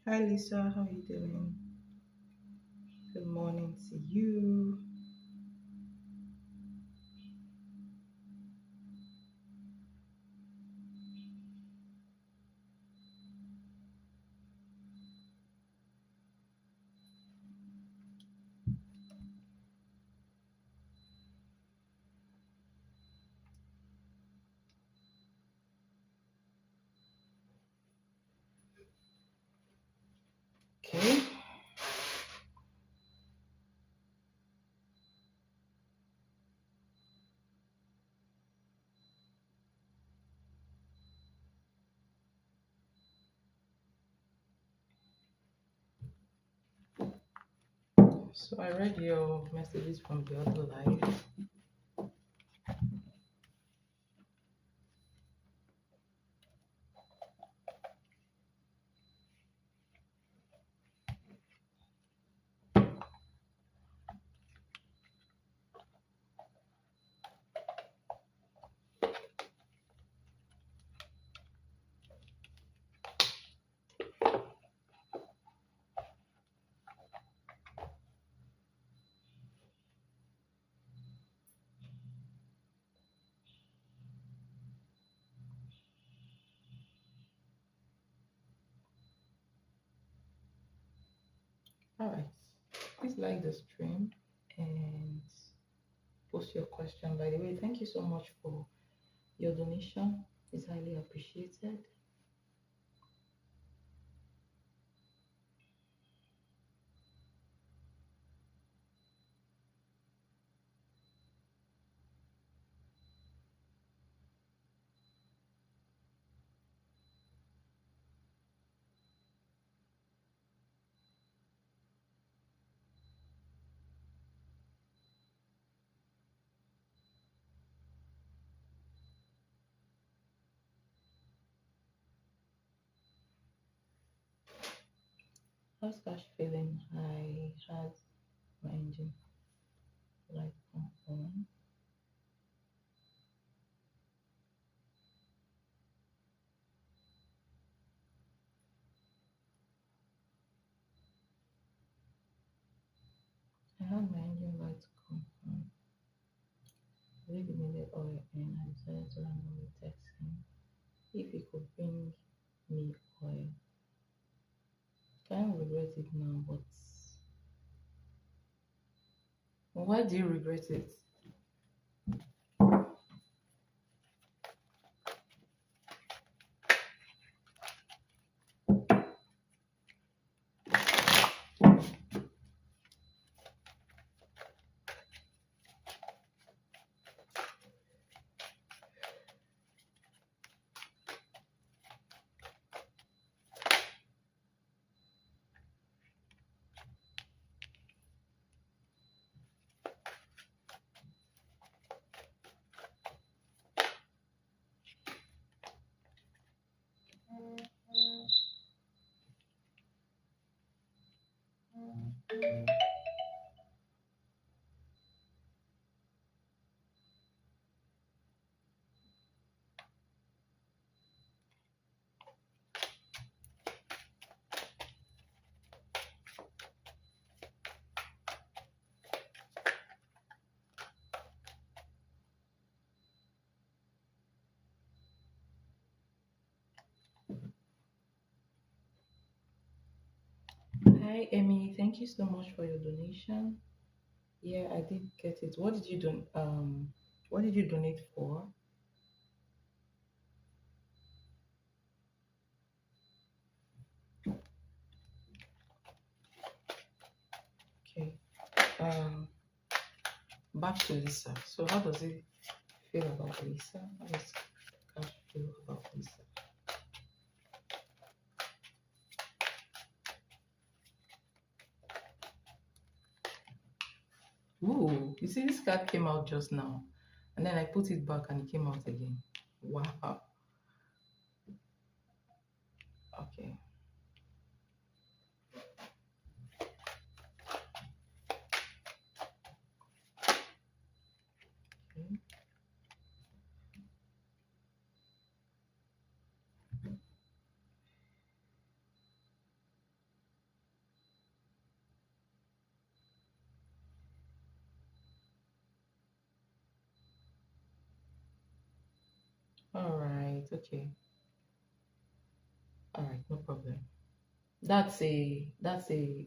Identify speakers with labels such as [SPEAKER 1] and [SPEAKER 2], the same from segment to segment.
[SPEAKER 1] Hi Lisa, how are you doing? Good morning to you. Okay. So I read your messages from the other live. Alright. Please like the stream and post your question. By the way, thank you so much for your donation. It's highly appreciated. How's cash feeling? I had my engine light come on. I had my engine light come on. I really needed oil and I decided to randomly text him if he could bring me oil. Kind of regret it now, but why do you regret it? Hi, Emmy. Thank you so much for your donation. Yeah, I did get it. What did you donate for? Okay. Um, Back to Lisa. So how does it feel about Lisa? How does Cash feel about Lisa? Ooh, you see this card came out just now. And then I put it back and it came out again. Wow. Okay. Okay. All right. Okay. All right. No problem. That's a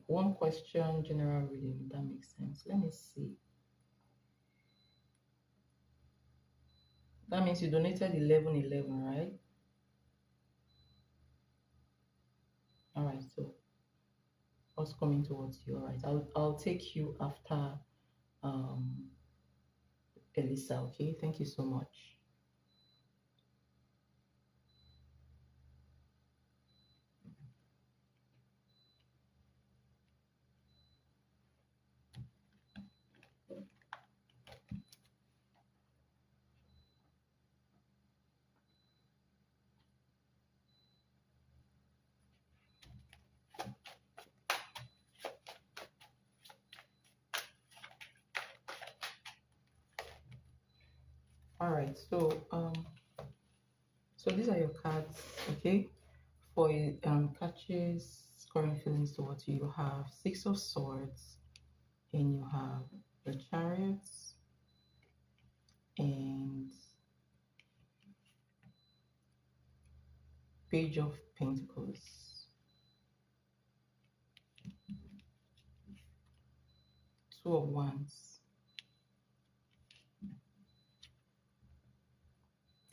[SPEAKER 1] one question general reading. That makes sense. Let me see. That means you donated 1111, right? All right. So what's coming towards you? All right. I'll take you after um Elisa. Okay. Thank you so much. All right. So these are your cards. Okay. For catches scoring feelings towards you, you have Six of Swords, and you have the Chariots, and Page of Pentacles, Two of Wands,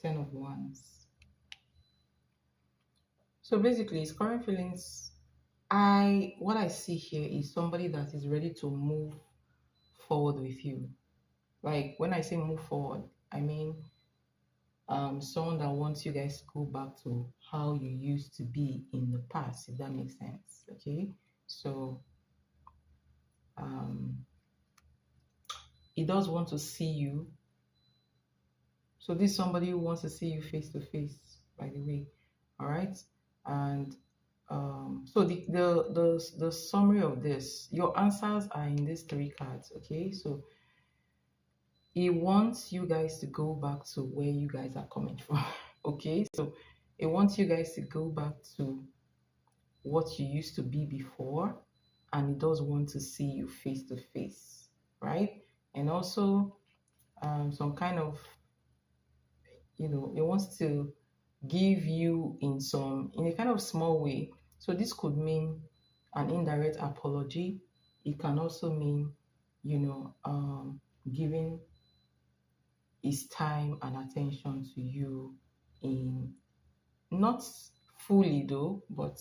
[SPEAKER 1] Ten of Wands. So basically, scoring feelings. What I see here is somebody that is ready to move forward with you. Like when I say move forward, I mean someone that wants you guys to go back to how you used to be in the past, if that makes sense. Okay, so um, he does want to see you. So this is somebody who wants to see you face to face, by the way. All right, and so the summary of this, your answers are in these three cards. Okay, so he wants you guys to go back to where you guys are coming from. Okay, so he wants you guys to go back to what you used to be before, and he does want to see you face to face, right? And also some kind of, he wants to give you in a kind of small way. So this could mean an indirect apology. It can also mean, giving his time and attention to you, in not fully though, but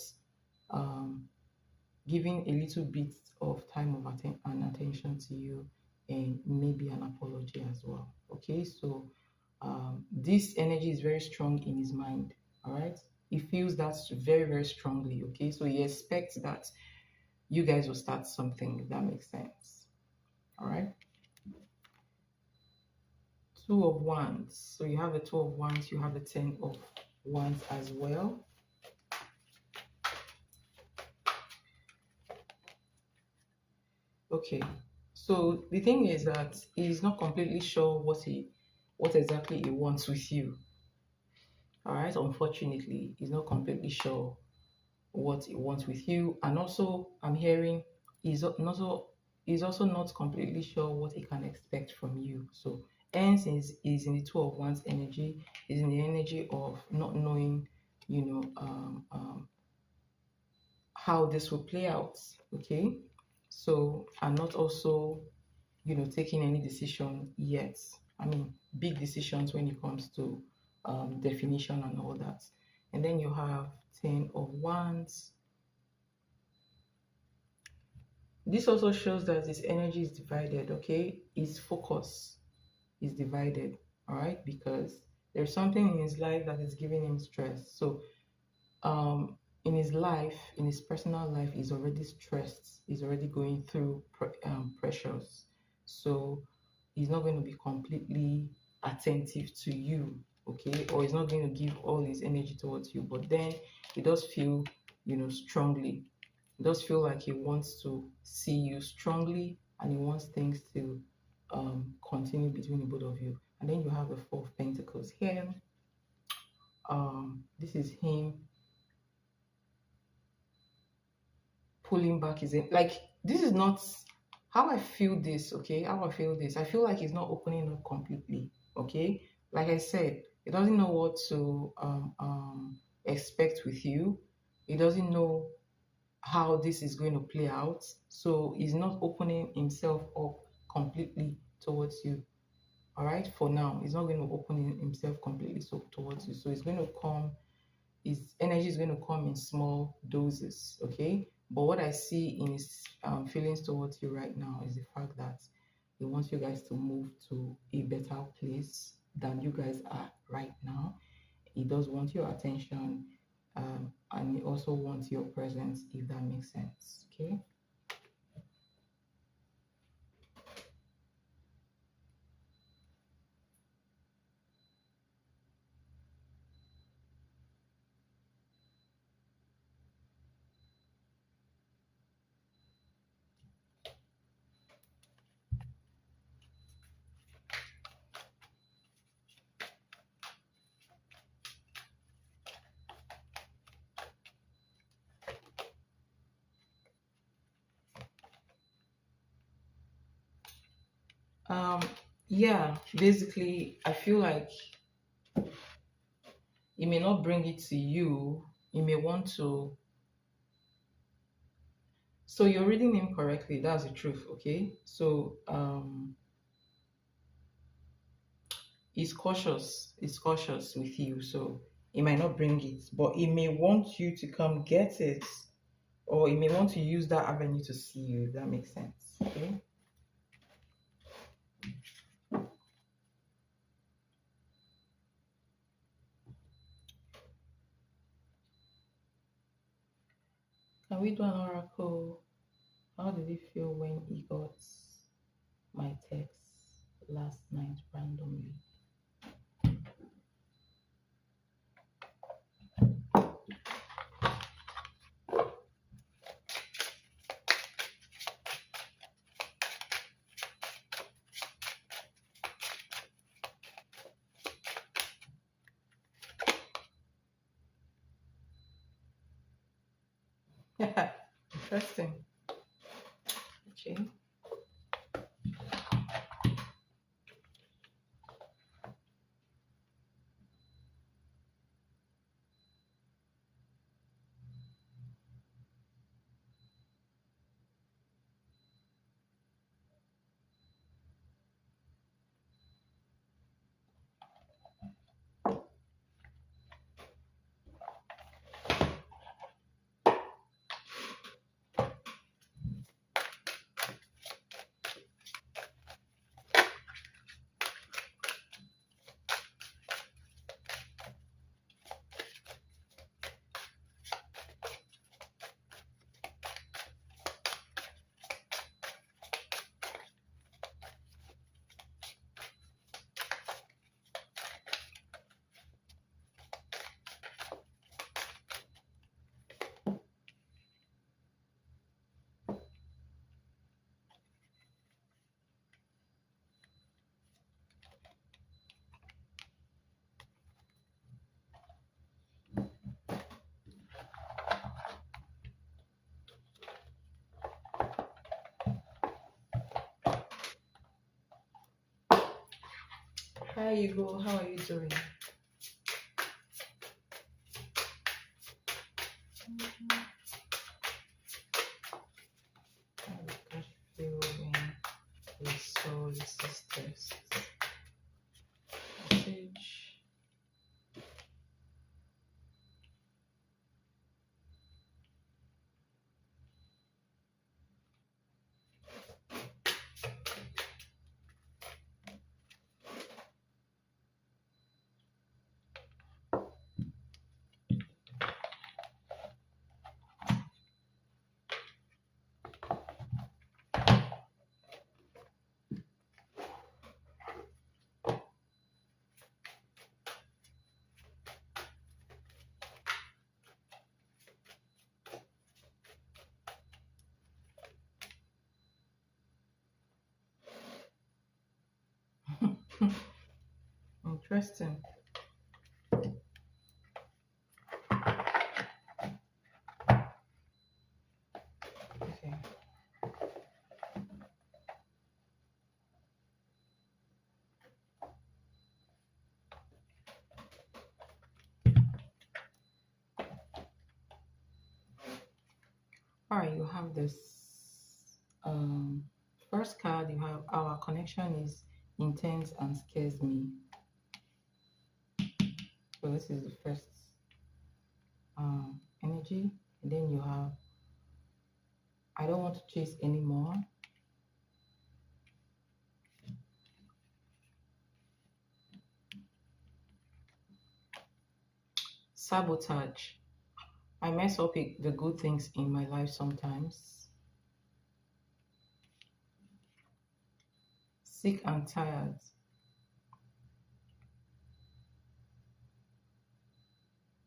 [SPEAKER 1] um, giving a little bit of time and attention to you, and maybe an apology as well. Okay, so this energy is very strong in his mind. All right, he feels that very, very strongly. Okay, so he expects that you guys will start something, if that makes sense. All right. Two of Wands. So you have the Two of Wands, you have the Ten of Wands as well. Okay, so the thing is that he's not completely sure what exactly he wants with you. All right, unfortunately, he's not completely sure what he wants with you, and also I'm hearing he's also not completely sure what he can expect from you. So hence is in the Two of Wands energy, is in the energy of not knowing, how this will play out. Okay, so I'm not also taking any decision yet. I mean, big decisions when it comes to definition and all that. And then you have Ten of Wands. This also shows that his energy is divided. Okay, his focus is divided. All right, because there's something in his life that is giving him stress. So in his life, in his personal life, he's already stressed. He's already going through pressures. So he's not going to be completely attentive to you, okay? Or he's not going to give all his energy towards you. But then he does feel, strongly. He does feel like he wants to see you strongly, and he wants things to continue between the both of you. And then you have the Four of Pentacles here. This is him pulling back his like, this is not how I feel this. Okay, how I feel this, I feel like he's not opening up completely. Okay, like I said, He doesn't know what to expect with you. He doesn't know how this is going to play out. So he's not opening himself up completely towards you. All right, for now, he's not going to open himself completely so towards you. So it's going to come, his energy is going to come in small doses. Okay, but what I see in his feelings towards you right now is the fact that he wants you guys to move to a better place than you guys are right now. He does want your attention, and he also wants your presence, if that makes sense. Okay. Um, yeah, basically, I feel like he may not bring it to you. He may want to. So you're reading him correctly. That's the truth. Okay. So he's cautious. He's cautious with you. So he might not bring it, but he may want you to come get it, or he may want to use that avenue to see you. If that makes sense. Okay. Can we do an oracle? How did it feel when he got my text last night randomly? Interesting. Okay. Hi, Hugo. How are you doing? How did it feel when we saw the sisters? Message. Interesting. Okay. far, you have this first card. You have our connection is intense and scares me. So this is the first energy. And then you have I don't want to chase anymore. Sabotage. I mess up the good things in my life sometimes. Sick and tired.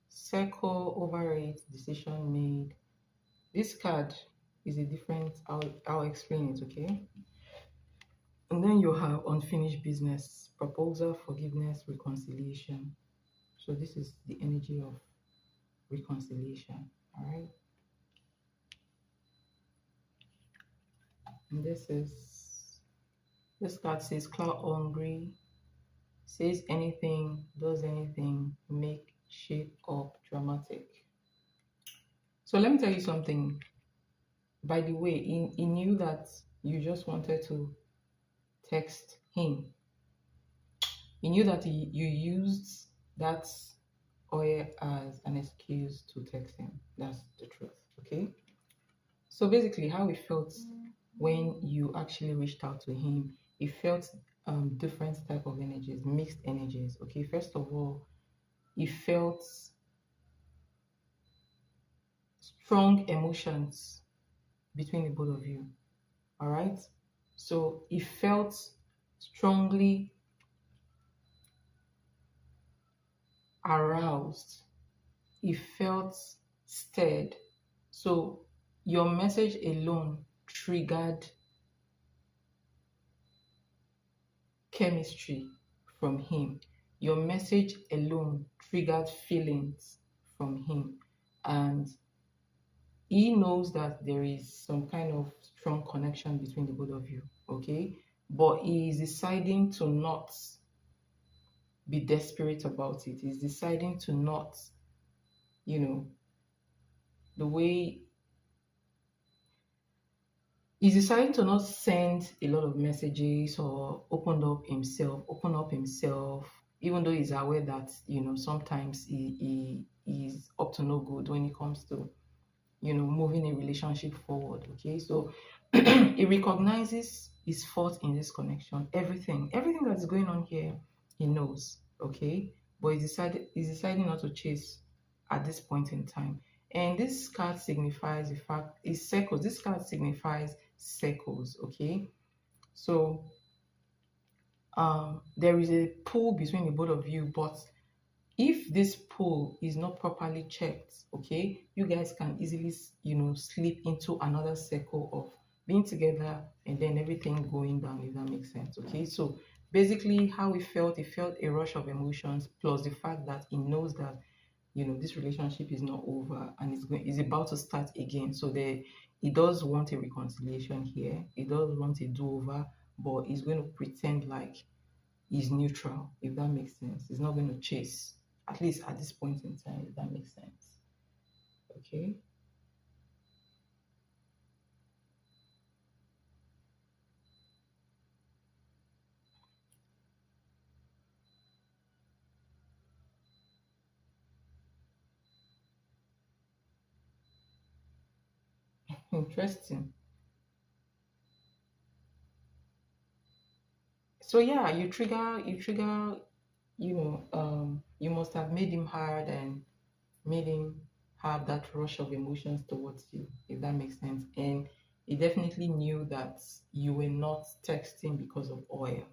[SPEAKER 1] Circle over it, decision made. This card is a different, I'll explain it, okay? And then you have unfinished business, proposal, forgiveness, reconciliation. So this is the energy of reconciliation, all right? And this card says cloud hungry, says anything, does anything, make shape up, dramatic. So let me tell you something. By the way, he knew that you just wanted to text him. He knew that you used that oil as an excuse to text him. That's the truth, okay? So basically, how he felt when you actually reached out to him, he felt different type of energies, mixed energies, okay? First of all, he felt strong emotions between the both of you, all right? So he felt strongly aroused. He felt stirred. So your message alone triggered chemistry from him. Your message alone triggered feelings from him. And he knows that there is some kind of strong connection between the both of you, okay? But he is deciding to not be desperate about it. He's deciding to not, the way he's deciding to not send a lot of messages or open up himself, even though he's aware that, sometimes he is up to no good when it comes to, moving a relationship forward. Okay, so he recognizes his fault in this connection. Everything that's going on here, he knows. Okay, but he's deciding not to chase at this point in time. And this card signifies the fact is circles. This card signifies circles. Okay, so there is a pull between the both of you, but if this pull is not properly checked, okay, you guys can easily, slip into another circle of being together and then everything going down, if that makes sense. Okay, so basically how he felt a rush of emotions, plus the fact that he knows that, this relationship is not over and it's about to start again. So he does want a reconciliation here. He does want a do-over, but he's going to pretend like he's neutral, if that makes sense. He's not going to chase, at least at this point in time, if that makes sense. Okay. Interesting. So yeah, you trigger, you must have made him hard and made him have that rush of emotions towards you, if that makes sense. And he definitely knew that you were not texting because of oil.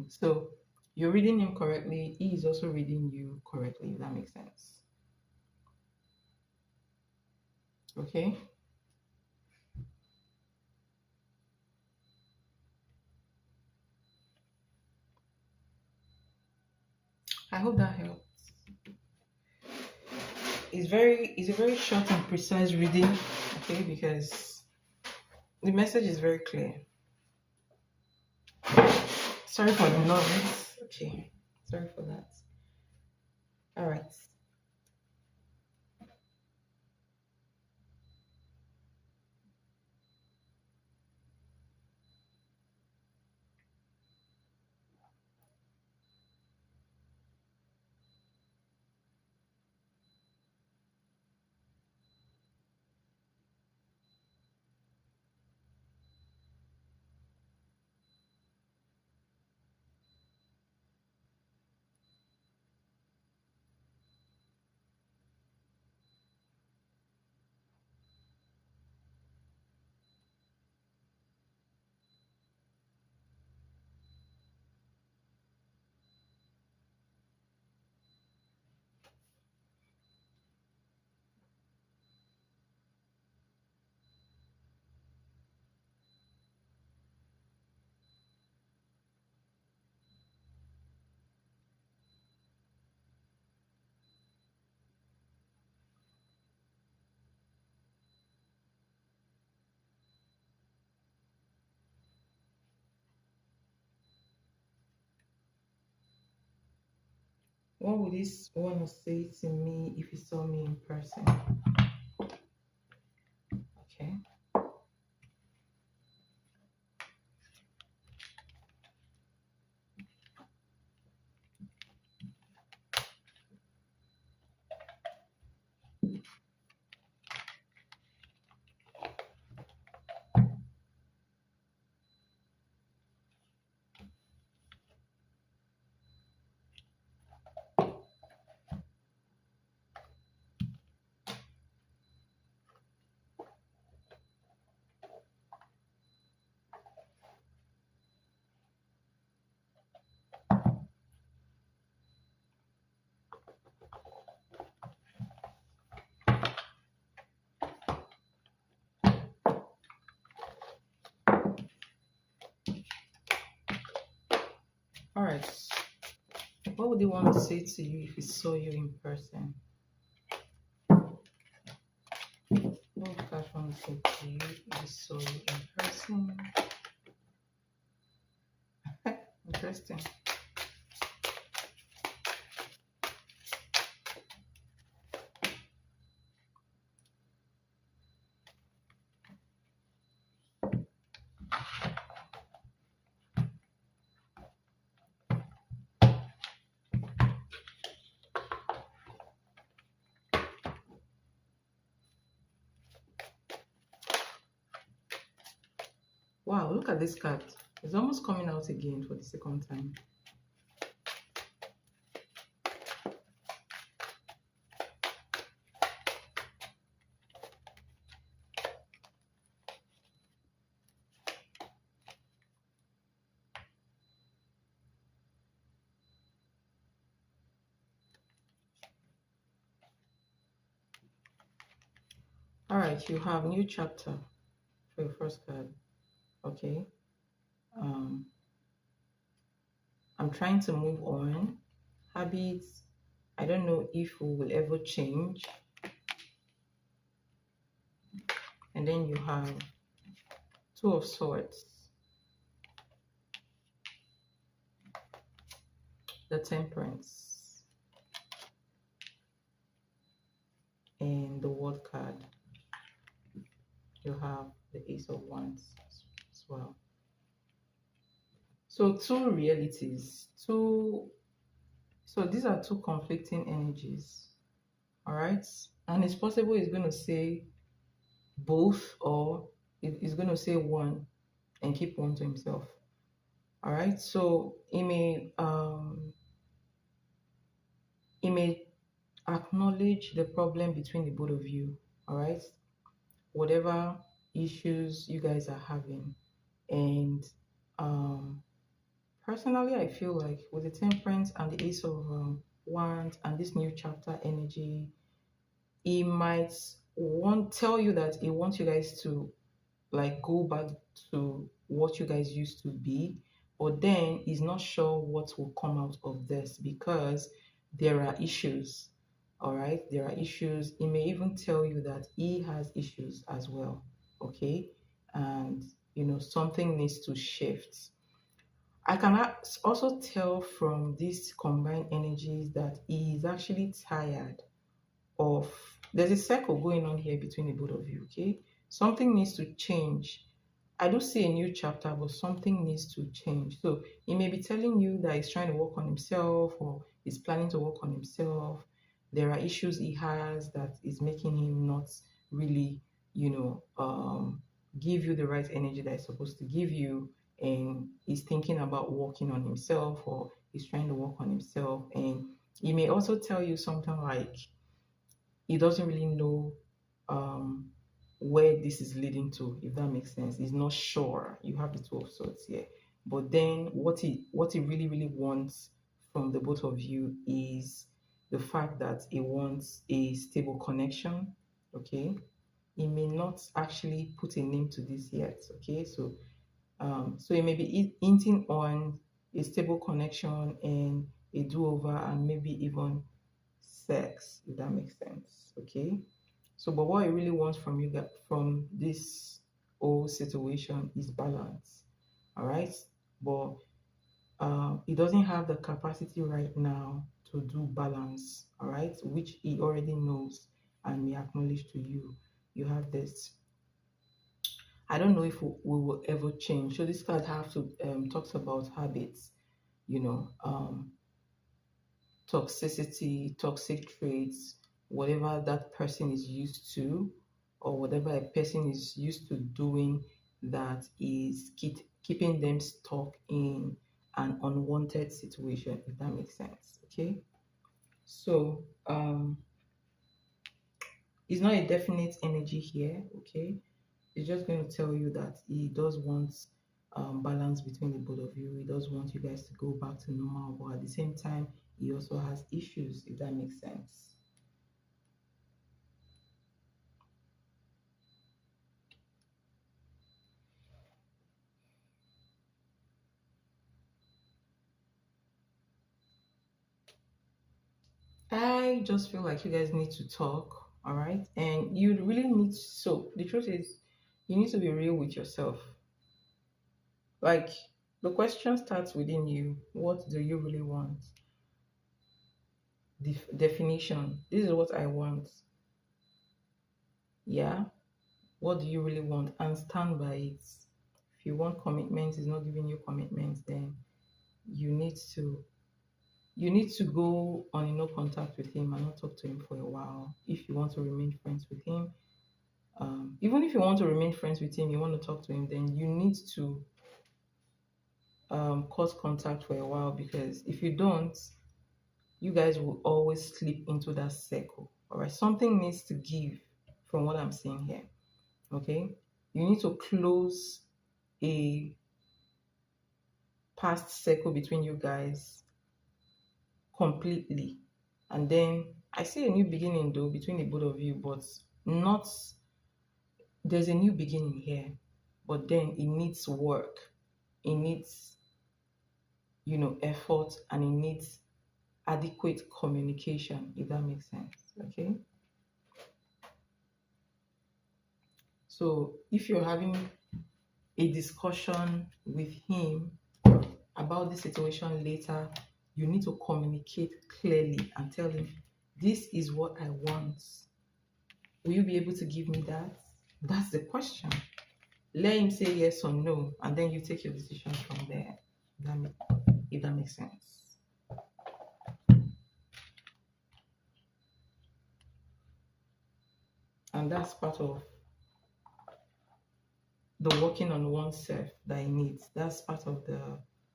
[SPEAKER 1] So you're reading him correctly, he is also reading you correctly, if that makes sense. Okay. I hope that helps. It's a very short and precise reading, okay, because the message is very clear. Sorry for the noise. Okay. Sorry for that. All right. What would this want to say to me if he saw me in person? Okay. All right. What would they want to say to you if he saw you in person? What would Cash want to say to you if he saw you in person? Interesting. Wow, look at this card. It's almost coming out again for the second time. All right, you have new chapter for your first card. Okay. Um, I'm trying to move on. Habits, I don't know if we will ever change. And then you have Two of Swords, the Temperance, and the World card. You have the Ace of Wands as well. So two realities, so these are two conflicting energies. All right. And it's possible he's going to say both, or he's going to say one and keep one to himself. All right. So he may acknowledge the problem between the both of you. All right. Whatever issues you guys are having. And personally, I feel like with the Temperance and the Ace of Wands and this new chapter energy, he might want tell you that he wants you guys to like go back to what you guys used to be, but then he's not sure what will come out of this because there are issues. All right, there are issues. He may even tell you that he has issues as well. Okay, and something needs to shift. I can also tell from these combined energies that he is actually tired of there's a circle going on here between the both of you. Okay, something needs to change. I do see a new chapter, but something needs to change. So he may be telling you that he's trying to work on himself or he's planning to work on himself. There are issues he has that is making him not really give you the right energy that he's supposed to give you, and he's thinking about working on himself, or he's trying to work on himself. And he may also tell you something like he doesn't really know um, where this is leading to, if that makes sense. He's not sure. You have the Two of Swords here. But then what he really, really wants from the both of you is the fact that he wants a stable connection. Okay. He may not actually put a name to this yet. Okay. So he may be hinting on a stable connection and a do-over and maybe even sex, if that makes sense. Okay. So, but what I really want from you from this whole situation is balance. All right. But he doesn't have the capacity right now to do balance, all right, which he already knows and we acknowledge to you. You have this. I don't know if we will ever change. So this card have to talks about habits, you know, toxicity, toxic traits, whatever that person is used to, or whatever a person is used to doing that is keeping them stuck in an unwanted situation, if that makes sense. Okay. So it's not a definite energy here, okay? It's just going to tell you that he does want balance between the both of you. He does want you guys to go back to normal, but at the same time, he also has issues, if that makes sense. I just feel like you guys need to talk, all right? And you really need, so the truth is, you need to be real with yourself. Like, the question starts within you. What do you really want? Definition. This is what I want. Yeah. What do you really want? And stand by it. If you want commitment, is not giving you commitment, then you need to go on a no contact with him and not talk to him for a while. If you want to remain friends with him, even if you want to remain friends with him, you want to talk to him, then you need to cut contact for a while, because if you don't, you guys will always slip into that circle. All right, something needs to give from what I'm seeing here. Okay, you need to close a past circle between you guys completely, and then I see a new beginning though between the both of you, but not, there's a new beginning here, but then it needs work, it needs, effort, and it needs adequate communication, if that makes sense. Okay, so if you're having a discussion with him about the situation later, you need to communicate clearly and tell him, this is what I want. Will you be able to give me that? That's the question. Let him say yes or no, and then you take your decision from there. If that makes sense. And that's part of the working on oneself that he needs. That's part of the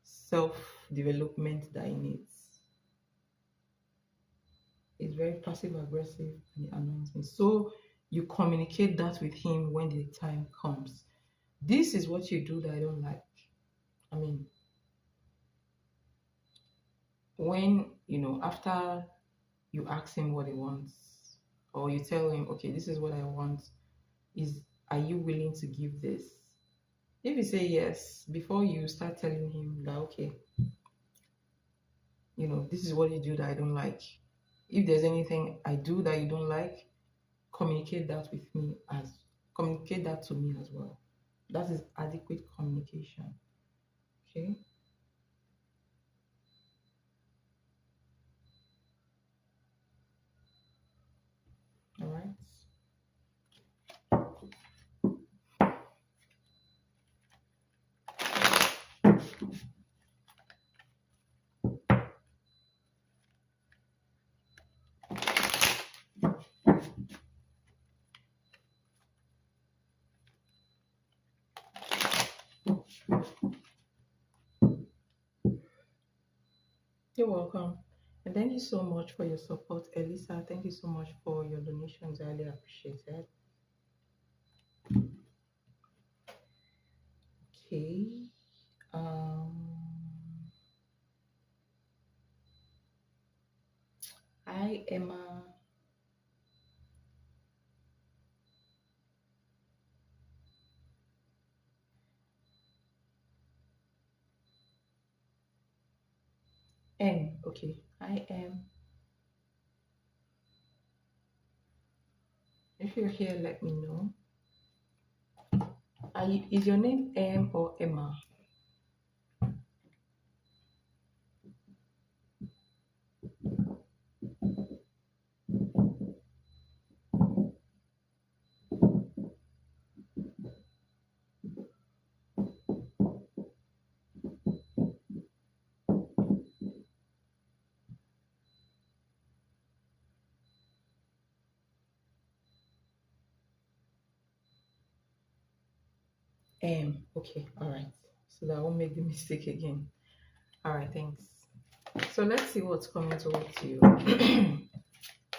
[SPEAKER 1] self-development that he needs. It's very passive aggressive and it annoys me. So you communicate that with him when the time comes. This is what you do that I don't like. I mean, when, after you ask him what he wants, or you tell him, okay, this is what I want, are you willing to give this? If you say yes, before you start telling him that, okay, this is what you do that I don't like. If there's anything I do that you don't like, communicate that to me as well. That is adequate communication. Okay. All right. You're welcome. And thank you so much for your support, Elisa. Thank you so much for your donations. I really appreciate it. Okay. Hi, Emma. M. Okay. I am. If you're here, let me know. Is your name M or Emma? Okay, all right. So that I won't make the mistake again. All right, thanks. So let's see what's coming towards you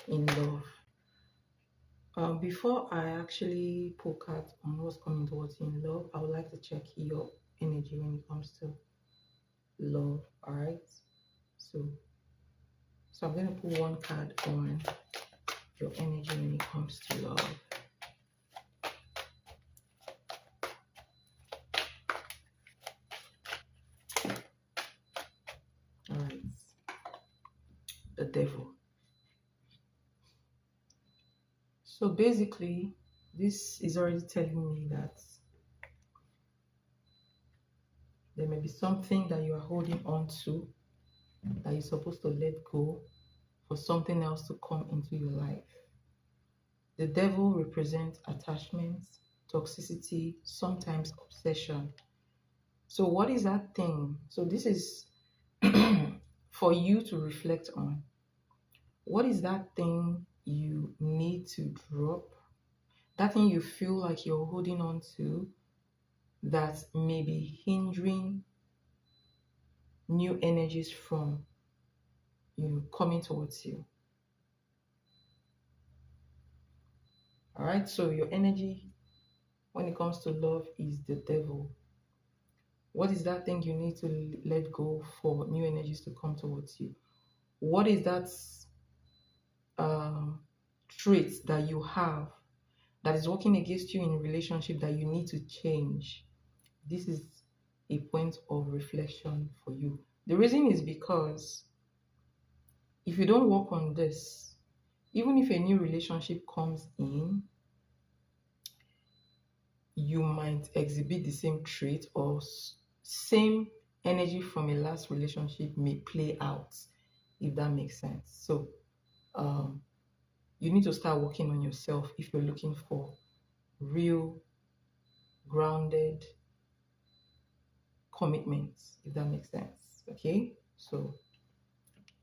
[SPEAKER 1] in love. Before I actually pull cards on what's coming towards you in love, I would like to check your energy when it comes to love. All right. So, so I'm going to pull one card on your energy when it comes to love. All right. The devil. So basically, this is already telling me that there may be something that you are holding on to that you're supposed to let go for something else to come into your life. The devil represents attachments, toxicity, sometimes obsession. So what is that thing? So this is for you to reflect on. What is that thing you need to drop? That thing you feel like you're holding on to that may be hindering new energies from coming towards you. All right, so your energy when it comes to love is the devil. What is that thing you need to let go for new energies to come towards you? What is that trait that you have that is working against you in a relationship that you need to change? This is a point of reflection for you. The reason is because if you don't work on this, even if a new relationship comes in, you might exhibit the same trait or same energy from a last relationship may play out, if that makes sense. So you need to start working on yourself if you're looking for real, grounded commitments, if that makes sense. Okay, so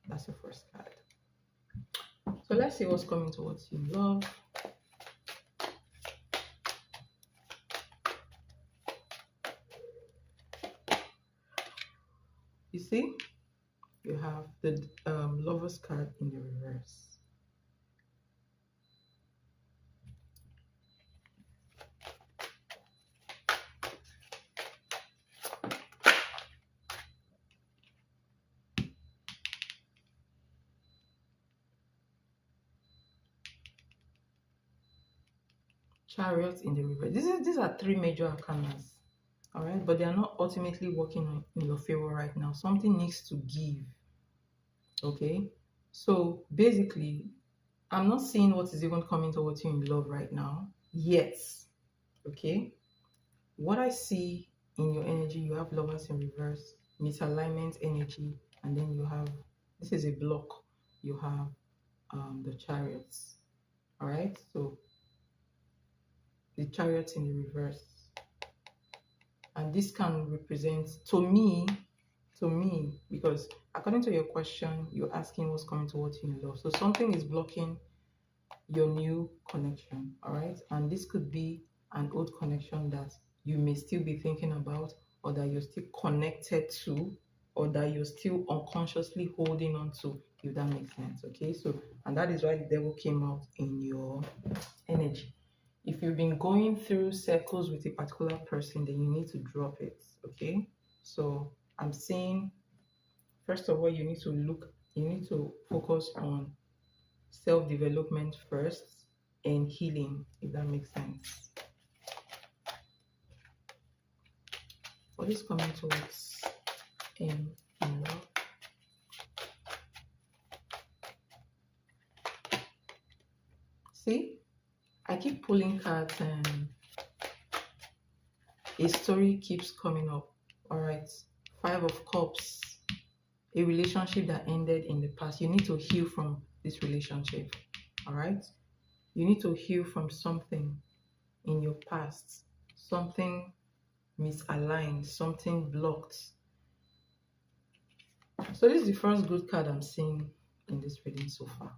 [SPEAKER 1] that's the first card. So let's see what's coming towards you. Love. You see, you have the Lover's card in the reverse. Chariot in the reverse. These are three major arcanas. All right, but they are not ultimately working in your favor right now. Something needs to give. Okay, so basically, I'm not seeing what is even coming towards you in love right now yet. Okay, what I see in your energy, you have Lovers in reverse, misalignment energy, and then you have, this is a block, you have the Chariots. All right, so the Chariots in the reverse, and this can represent to me, because according to your question, you're asking what's coming towards you in love. So something is blocking your new connection. All right, and this could be an old connection that you may still be thinking about, or that you're still connected to, or that you're still unconsciously holding on to, if that makes sense. Okay, so, and that is why the devil came out in your energy. If you've been going through circles with a particular person, then you need to drop it. Okay, so I'm saying, first of all, you need to focus on self-development first and healing, if that makes sense. What is coming towards in love? See, I keep pulling cards and a story keeps coming up. All right, Five of Cups, a relationship that ended in the past. You need to heal from this relationship. All right, you need to heal from something in your past, something misaligned, something blocked. So this is the first good card I'm seeing in this reading so far.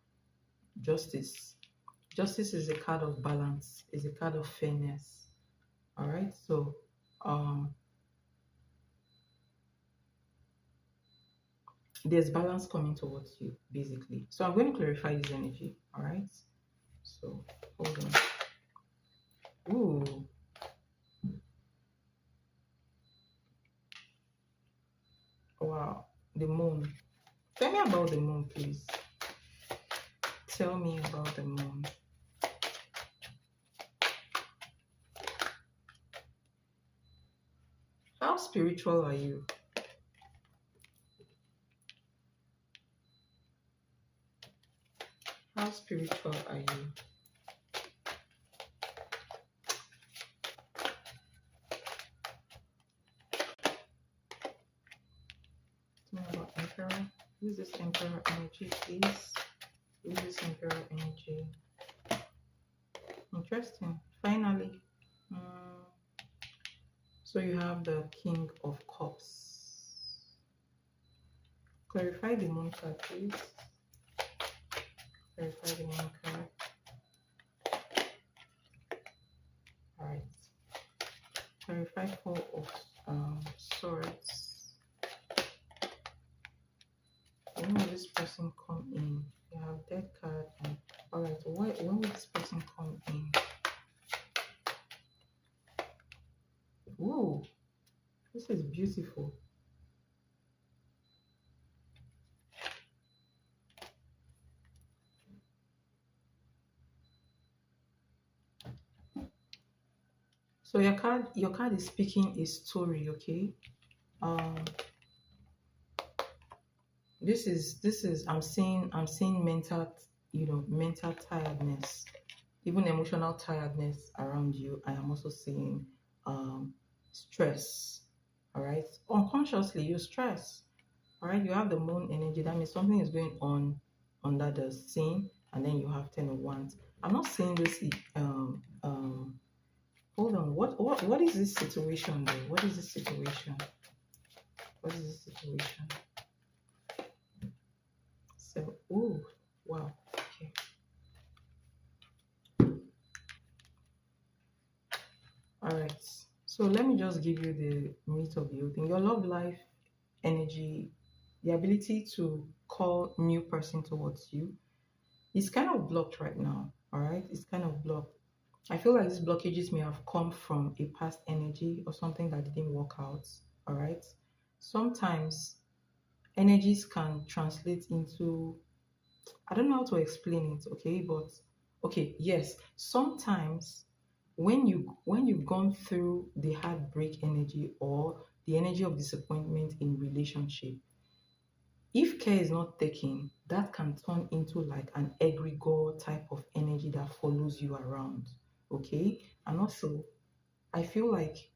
[SPEAKER 1] Justice. Justice is a card of balance, is a card of fairness. All right, so um there's balance coming towards you, basically. So I'm going to clarify this energy. All right. So hold on. Ooh. Wow. The moon. Tell me about the moon, please. Tell me about the moon. How spiritual are you? How spiritual are you? Tell me about Emperor. Use this Emperor energy, please. Use this Emperor energy. Interesting. Finally. So you have the King of Cups. Clarify the moon card, please. Clarify the moon card. Alright. Clarify Four of Swords. When will this person come in? You have Death card and alright. When will this person come in? Ooh, this is beautiful. So your card is speaking a story, okay? This is I'm seeing mental, mental tiredness, even emotional tiredness around you. I am also seeing stress. All right, unconsciously you stress. All right, you have the moon energy. That means something is going on under the scene, and then you have Ten of Wands. I'm not seeing this. Hold on. What is this situation though? What is this situation? What is this situation? So, oh, wow. Okay. All right. So let me just give you the meat of the whole thing. Your love life energy, the ability to call new person towards you, is kind of blocked right now. All right, it's kind of blocked. I feel like these blockages may have come from a past energy or something that didn't work out. All right. Sometimes energies can translate into, I don't know how to explain it, okay? But okay, yes. Sometimes when you've gone through the heartbreak energy or the energy of disappointment in relationship, if care is not taken, that can turn into like an egregore type of energy that follows you around. Okay? And also, I feel like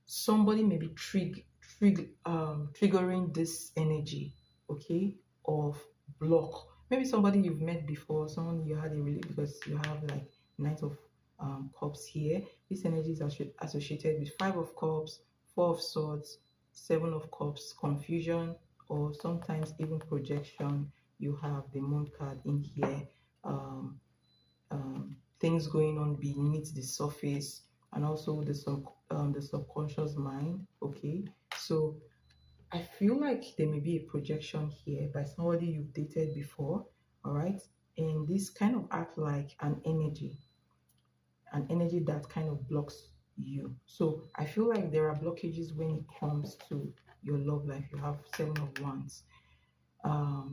[SPEAKER 1] somebody may be triggering this energy, okay, of block. Maybe somebody you've met before, someone you had a really, because you have like Knight of Cups here. This energy is associated with Five of Cups, Four of Swords, Seven of Cups, confusion, or sometimes even projection. You have the Moon card in here. Um, Things going on beneath the surface, and also the subconscious mind. Okay, so I feel like there may be a projection here by somebody you've dated before. All right, and this kind of act like an energy that kind of blocks you. So I feel like there are blockages when it comes to your love life. You have Seven of Wands.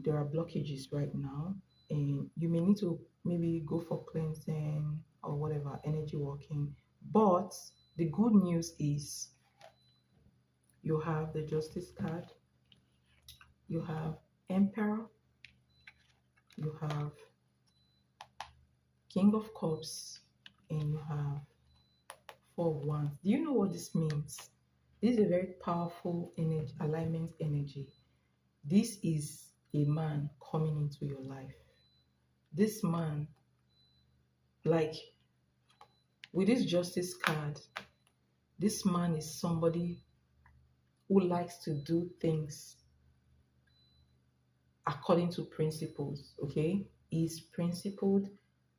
[SPEAKER 1] There are blockages right now, and you may need to maybe go for cleansing or whatever, energy working. But the good news is you have the Justice card, you have Emperor, you have King of Cups, and you have Four of Wands. Do you know what this means? This is a very powerful energy, alignment energy. This is a man coming into your life. This man, like with this Justice card, this man is somebody who likes to do things according to principles. Okay, he's principled.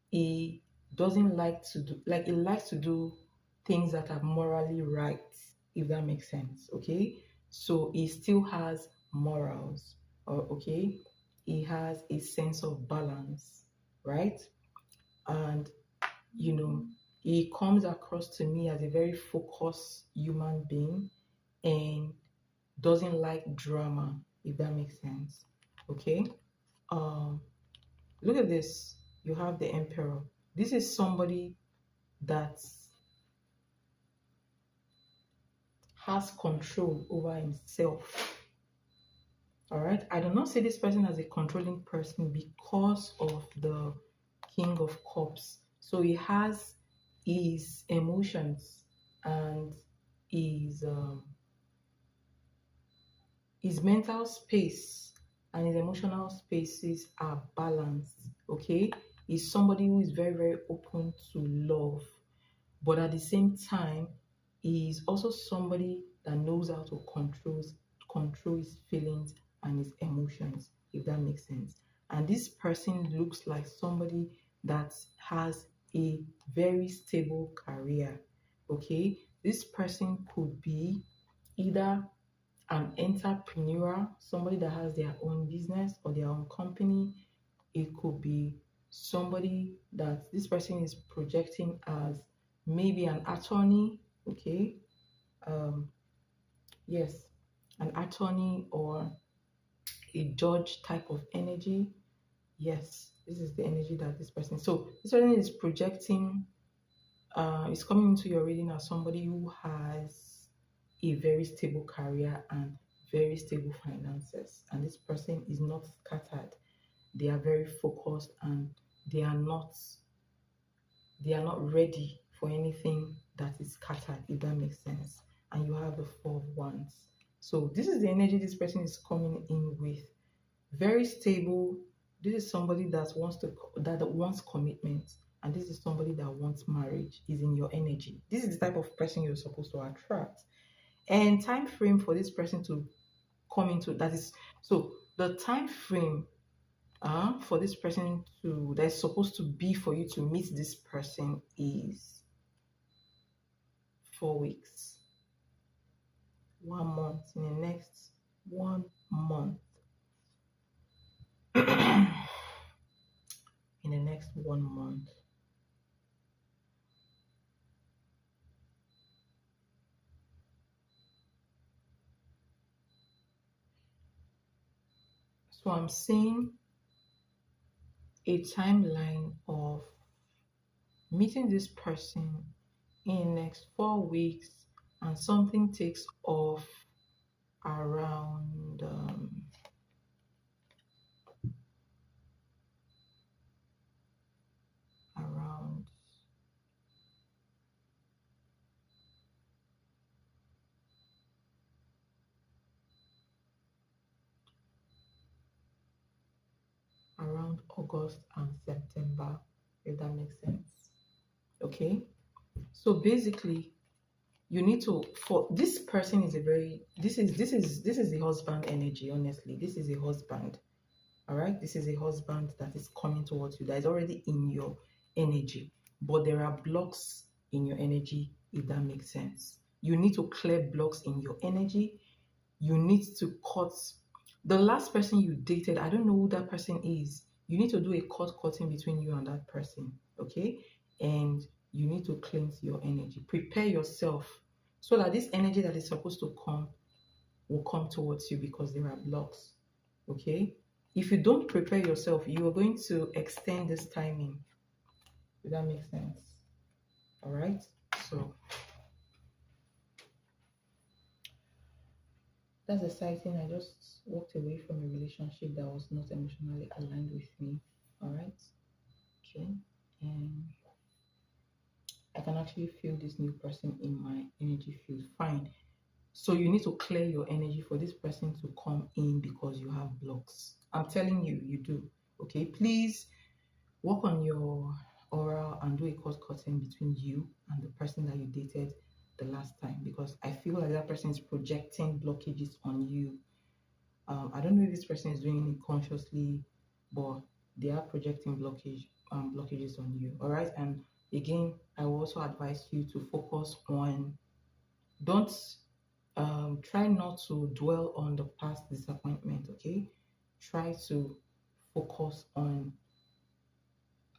[SPEAKER 1] He doesn't like to do, like, he likes to do things that are morally right, if that makes sense. Okay, so he still has morals, or okay, he has a sense of balance, right? And you know, he comes across to me as a very focused human being and doesn't like drama, if that makes sense. Okay. Um, Look at this. You have the emperor. This is somebody that has control over himself. All right. I do not see this person as a controlling person because of the King of Cups. So he has his emotions and his um, his mental space and his emotional spaces are balanced. Okay, he's somebody who is very, very open to love, but at the same time, he's also somebody that knows how to control his feelings and his emotions, if that makes sense. And this person looks like somebody that has a very stable career. Okay, this person could be either an entrepreneur, somebody that has their own business or their own company. It could be somebody that this person is projecting as maybe an attorney, okay? Um, yes, an attorney or a judge type of energy. Yes, this is the energy that this person. So this person is projecting, is coming into your reading as somebody who has a very stable career and very stable finances, and this person is not scattered. They are very focused and they are not they are not ready for anything that is scattered, if that makes sense. And you have the Four of Wands. So this is the energy this person is coming in with. Very stable. This is somebody that wants commitment, and this is somebody that wants marriage. Is in your energy. This is the type of person you're supposed to attract. And time frame for this person to come into that is, so the time frame for this person to that's supposed to be for you to meet this person is 4 weeks, 1 month, in the next 1 month. In the next 1 month. So I'm seeing a timeline of meeting this person in the next 4 weeks, and something takes off around around around August and September, if that makes sense. Okay, so basically you need to, for this person is a very, this is the husband energy. Honestly, this is a husband. All right, this is a husband that is coming towards you, that is already in your energy, but there are blocks in your energy, if that makes sense. You need to clear blocks in your energy. You need to cut the last person you dated. I don't know who that person is. You need to do a cutting between you and that person. Okay, and you need to cleanse your energy, prepare yourself so that this energy that is supposed to come will come towards you, because there are blocks. Okay, if you don't prepare yourself, you are going to extend this timing. Does that make sense? All right, so that's exciting. I just walked away from a relationship that was not emotionally aligned with me. All right. Okay. And I can actually feel this new person in my energy field. Fine. So you need to clear your energy for this person to come in, because you have blocks. I'm telling you, you do. Okay. Please work on your aura and do a cutting between you and the person that you dated the last time, because I feel like that person is projecting blockages on you. I don't know if this person is doing it consciously, but they are projecting blockages on you. All right. And again, I will also advise you to focus on, don't try not to dwell on the past disappointment, okay? Try to focus on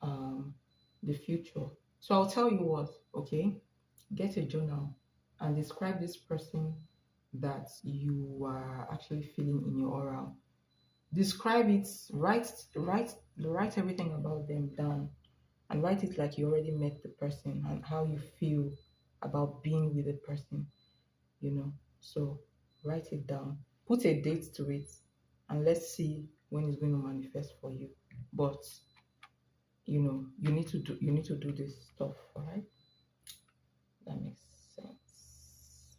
[SPEAKER 1] um, the future. So I'll tell you what, okay? Get a journal and describe this person that you are actually feeling in your aura. Describe it, write everything about them down, and write it like you already met the person and how you feel about being with the person, you know. So write it down, put a date to it, and let's see when it's going to manifest for you. But you need to do this stuff, all right? That makes sense.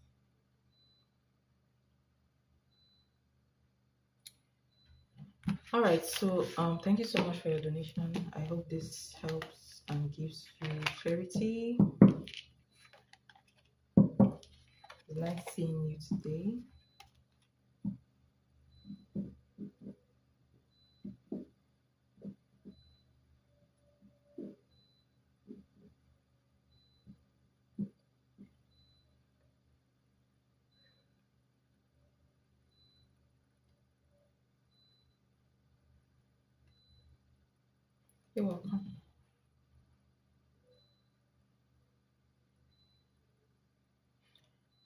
[SPEAKER 1] All right, so thank you so much for your donation. I hope this helps and gives you clarity. It's nice seeing you today. You're welcome.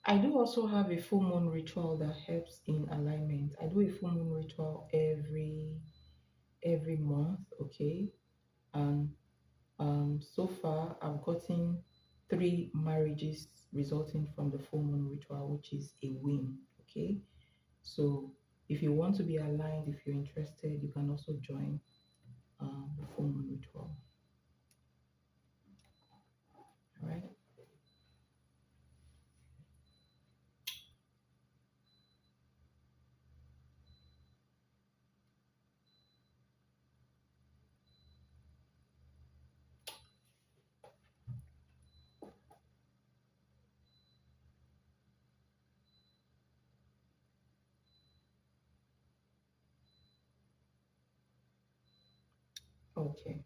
[SPEAKER 1] I do also have a full moon ritual that helps in alignment. I do a full moon ritual every month, okay? And so far I've gotten 3 marriages resulting from the full moon ritual, which is a win, okay? So if you want to be aligned, if you're interested, you can also join the full moon ritual. All right. Okay.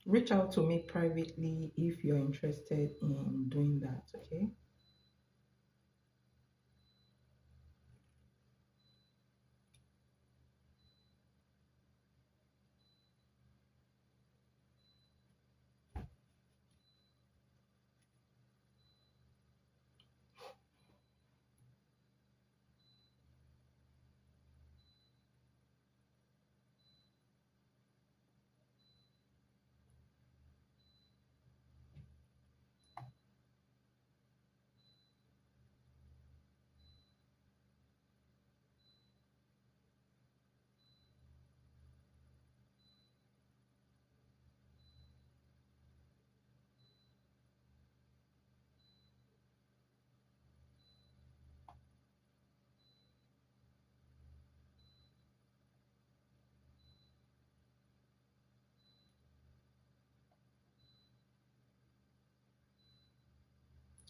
[SPEAKER 1] Reach out to me privately if you're interested in doing that, okay?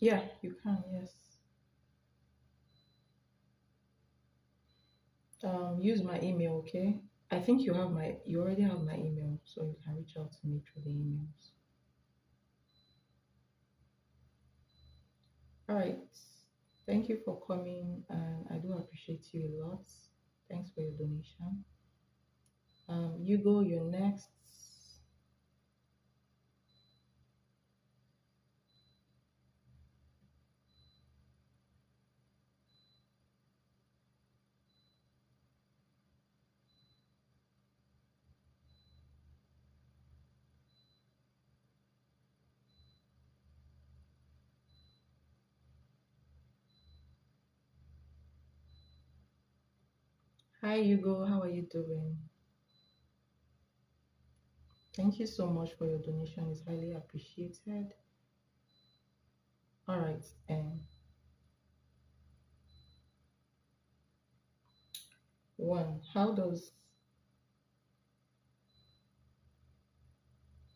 [SPEAKER 1] Yeah, you can, yes. Use my email, okay? I think you already have my email, so you can reach out to me through the emails. All right. Thank you for coming, and I do appreciate you a lot. Thanks for your donation. You're next. Hi, Hugo. How are you doing? Thank you so much for your donation. It's highly appreciated. All right. And one, how does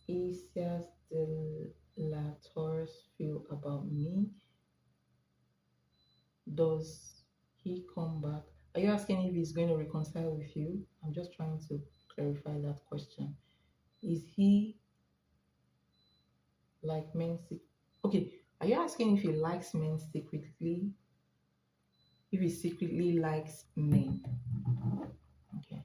[SPEAKER 1] Isias de la Torres feel about me? Does he come back? Are you asking if he's going to reconcile with you? I'm just trying to clarify that question. Is he like men? Okay, are you asking if he likes men secretly? If he secretly likes men? Okay.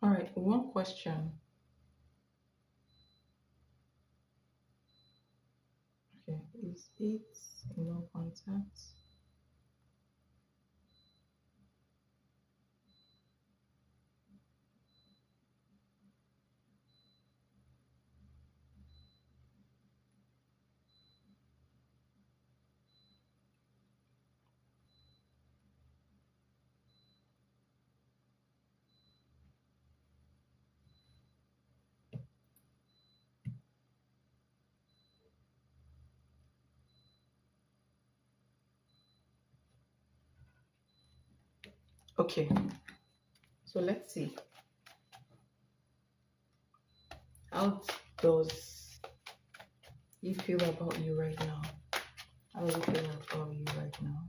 [SPEAKER 1] All right. One question. Okay. Is it no contact? Okay. So let's see. How does he feel about you right now? How does he feel about you right now?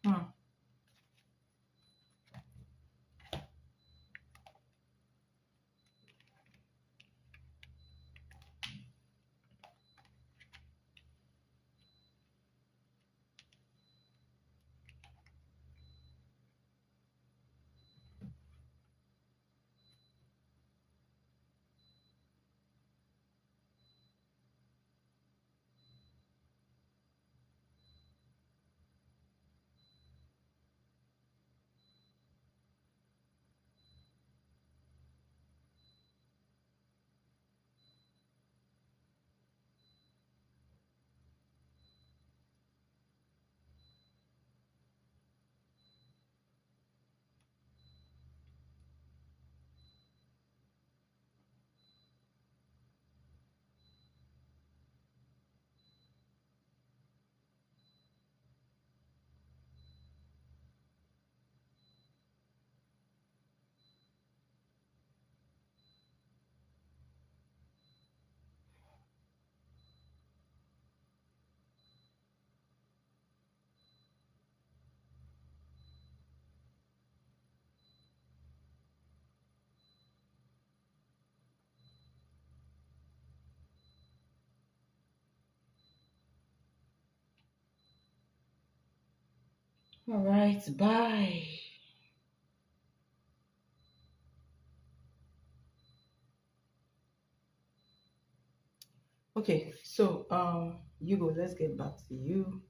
[SPEAKER 1] Hmm. All right. Bye. Okay. So Hugo, let's get back to you.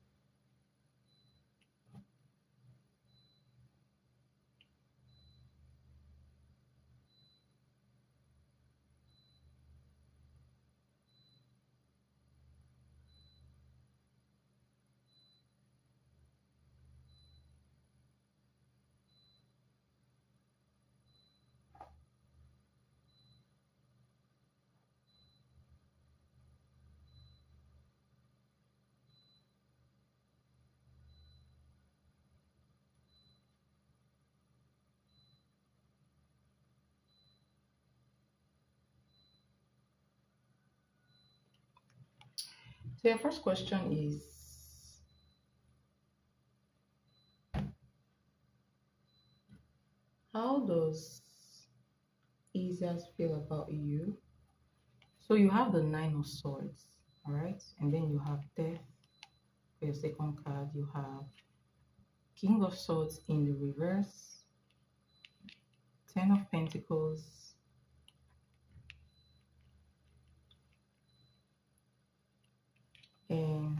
[SPEAKER 1] So your first question is, how does Isis feel about you? So you have the Nine of Swords, all right, and then you have Death for your second card. You have King of Swords in the reverse, Ten of Pentacles, and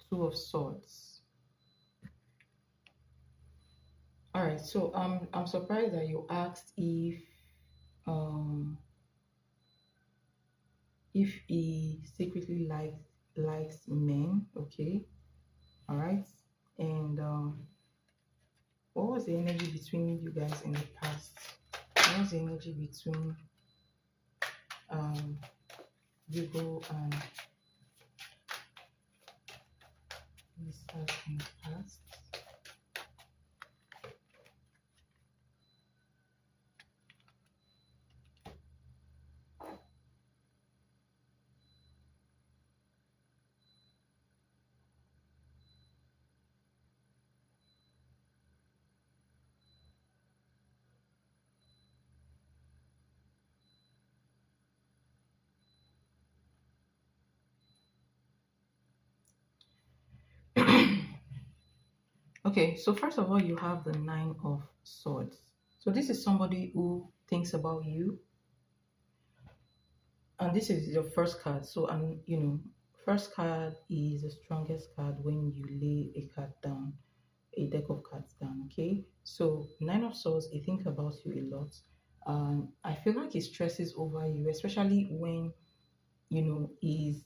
[SPEAKER 1] Two of Swords. All right, so I'm surprised that you asked um if he secretly likes men. Okay, all right. And what was the energy between you guys in the past? What was the energy between um Hugo and Lisa in the past? Okay, so first of all, you have the Nine of Swords. So this is somebody who thinks about you, and this is your first card. So first card is the strongest card when you lay a card down, a deck of cards down. Okay, so Nine of Swords, he thinks about you a lot. I feel like he stresses over you, especially when he's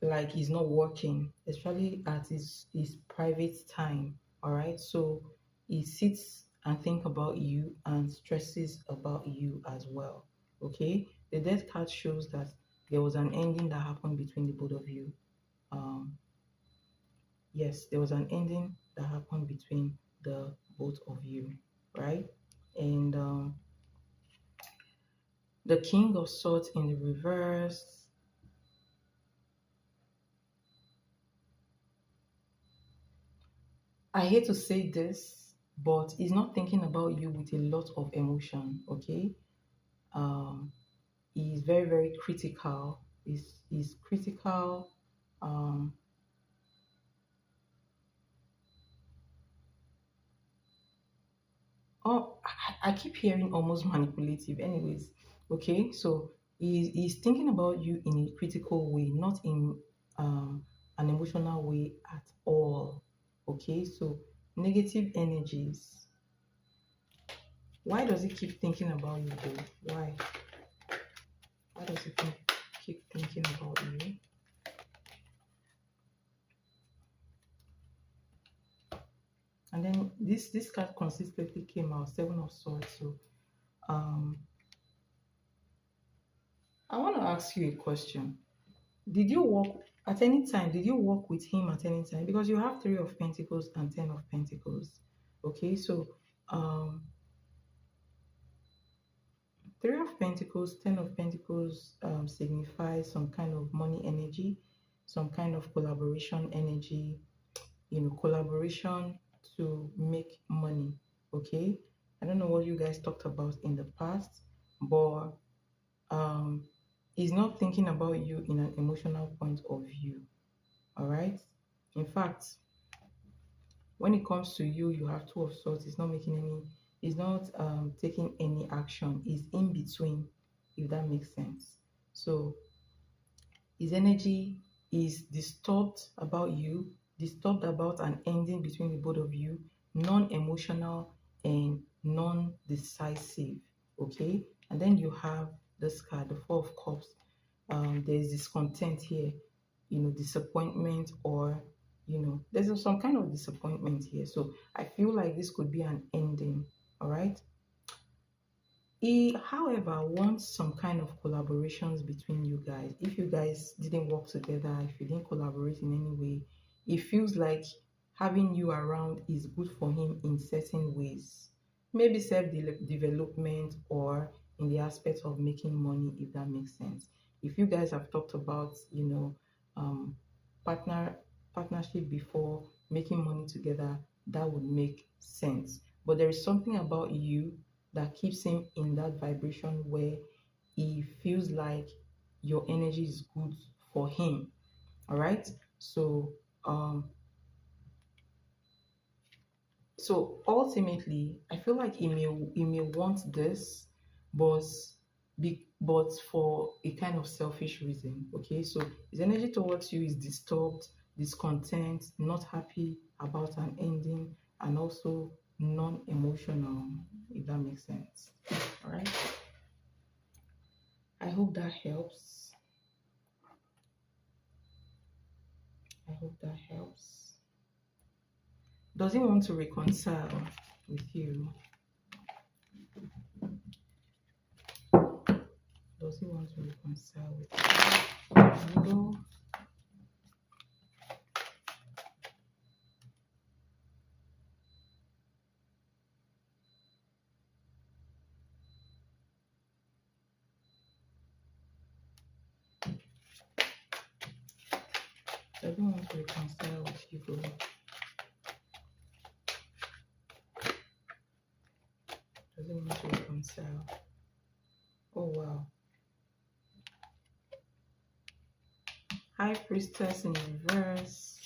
[SPEAKER 1] like he's not working, especially at his private time. All right, so he sits and think about you and stresses about you as well. Okay, the death card shows that there was an ending that happened between the both of you. um yes, there was an ending that happened between the both of you, right? And the King of Swords in the reverse, I hate to say this, but he's not thinking about you with a lot of emotion. Okay, um, he's very very critical. He's critical. Um, oh, I keep hearing almost manipulative. Anyways, okay, so he's thinking about you in a critical way, not in an emotional way at all. Okay, so negative energies. Why does he keep thinking about you though? Why? Why does he keep thinking about you? And then this card consistently came out, Seven of Swords. So um, I want to ask you a question. Did you work at any time? Did you work with him at any time? Because you have Three of Pentacles and Ten of Pentacles. Okay, so um, Three of Pentacles, Ten of Pentacles signifies some kind of money energy, some kind of collaboration energy, collaboration to make money. Okay, I don't know what you guys talked about in the past, but um he's not thinking about you in an emotional point of view. All right, in fact, when it comes to you, you have Two of Swords. He's not taking any action. He's in between, if that makes sense. So his energy is disturbed about you, disturbed about an ending between the both of you, non-emotional and non-decisive. Okay, and then you have this card, the Four of Cups. There's discontent here, disappointment, or there's some kind of disappointment here. So I feel like this could be an ending. All right. He, however, wants some kind of collaborations between you guys. If you guys didn't work together, if you didn't collaborate in any way, it feels like having you around is good for him in certain ways. Maybe self-development or in the aspect of making money, if that makes sense. If you guys have talked about, um, partner partnership before, making money together, that would make sense. But there is something about you that keeps him in that vibration where he feels like your energy is good for him. All right. So ultimately, I feel like he may want this, but but for a kind of selfish reason. Okay, so his energy towards you is disturbed, discontent, not happy about an ending, and also non-emotional, if that makes sense. All right. I hope that helps. I hope that helps. Does he want to reconcile with you? Does he want to reconcile with you? Middle. Does he want to reconcile with you? Does he want to reconcile? Oh wow. High Priestess in reverse.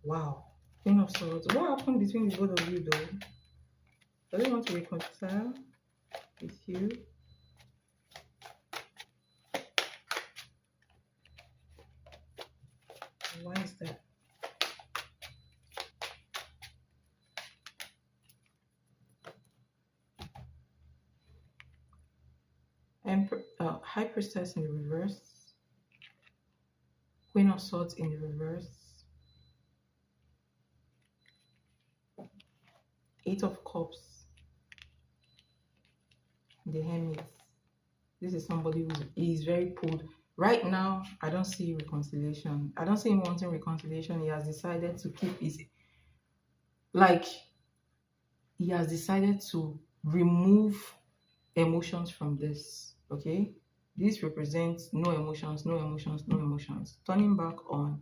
[SPEAKER 1] Wow. Queen of Swords. What happened between the both of you though? Does he want to reconcile with you? Why is that? High Priestess in the reverse. Queen of Swords in the reverse. Eight of Cups. The Hermit. This is somebody who is very pulled. Right now, I don't see reconciliation. I don't see him wanting reconciliation. He has decided to keep his, like, he has decided to remove emotions from this. Okay, this represents no emotions, no emotions, no emotions. Turning back on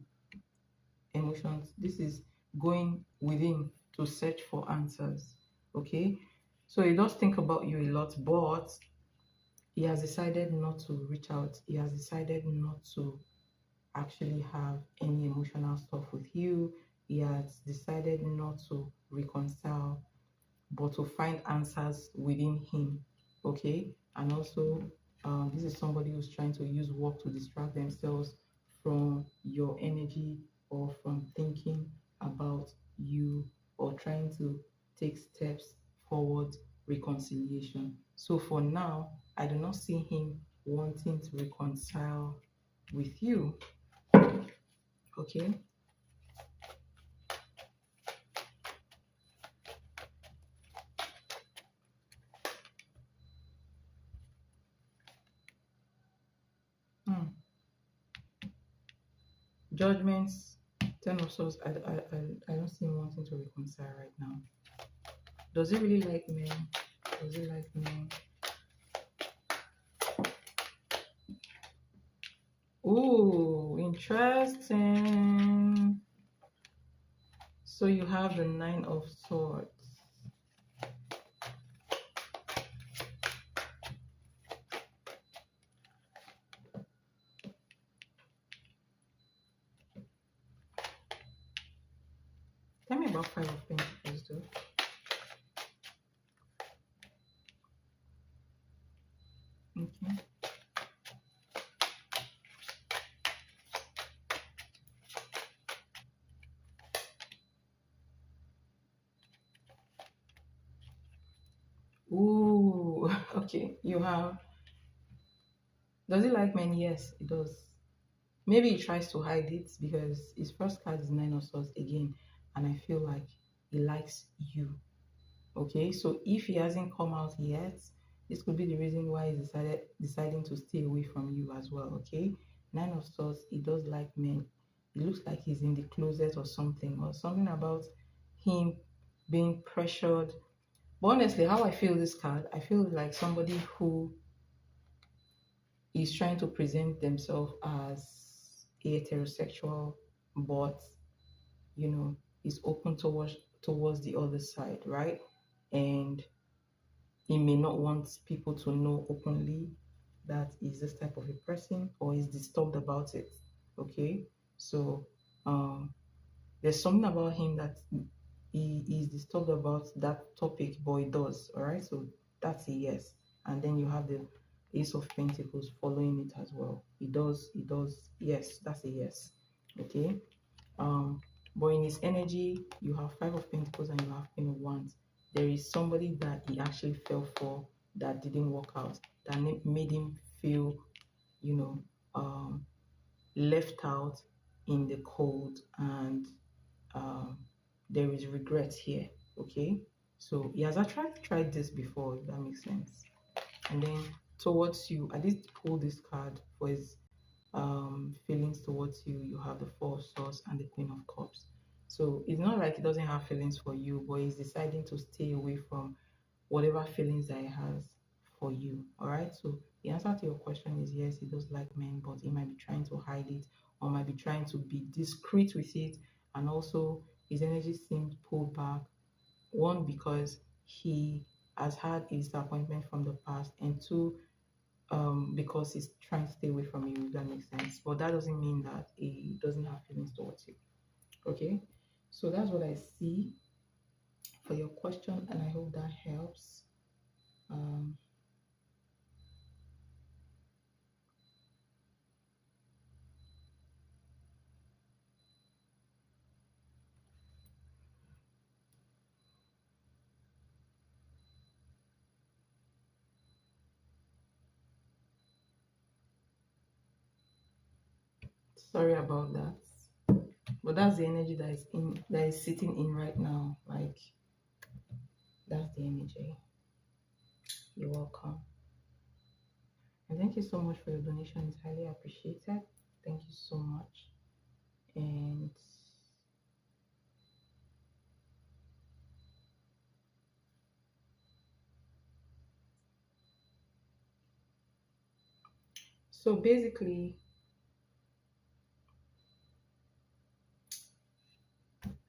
[SPEAKER 1] emotions. This is going within to search for answers. Okay, so he does think about you a lot, but he has decided not to reach out. He has decided not to actually have any emotional stuff with you. He has decided not to reconcile, but to find answers within him. Okay, and also this is somebody who's trying to use work to distract themselves from your energy or from thinking about you or trying to take steps forward reconciliation. So for now, I do not see him wanting to reconcile with you. Okay. Hmm. Judgments, Ten of Swords. I don't see him wanting to reconcile right now. Does he really like men? Does he like men? Oh, interesting. So you have the Nine of Swords. Tell me about Five of Pentacles, though. Okay. Ooh, okay. You have. Does he like men? Yes, it does. Maybe he tries to hide it because his first card is Nine of Swords again, and I feel like he likes you. Okay, so if he hasn't come out yet, this could be the reason why he's deciding to stay away from you as well. Okay, Nine of Swords, he does like men. It looks like he's in the closet or something about him being pressured. But honestly, how I feel this card, I feel like somebody who is trying to present themselves as heterosexual, but you know, is open towards the other side, right? And he may not want people to know openly that he's this type of a person or is disturbed about it. Okay, so there's something about him that he is disturbed about that topic, but he does. All right, so that's a yes. And then you have the Ace of Pentacles following it as well. It does. Yes, that's a yes. Okay. But in his energy, you have Five of Pentacles and you have Queen of Wands. There is somebody that he actually fell for that didn't work out, that made him feel, you know, left out in the cold, and there is regret here. Okay, so he has actually tried this before, if that makes sense. And then towards you, I did pull this card for his feelings towards you. You have the Four of Swords and the Queen of Cups. So it's not like he doesn't have feelings for you, but he's deciding to stay away from whatever feelings that he has for you. All right, so the answer to your question is yes, he does like men, but he might be trying to hide it, or might be trying to be discreet with it. And also his energy seems pulled back, one, because he has had a disappointment from the past, and two, because he's trying to stay away from you, if that makes sense. But that doesn't mean that he doesn't have feelings towards you. Okay, so that's what I see for your question, and I hope that helps. Sorry about that, but that's the energy that is sitting in right now. Like, that's the energy. You're welcome, and thank you so much for your donation. It's highly appreciated. Thank you so much. And so basically,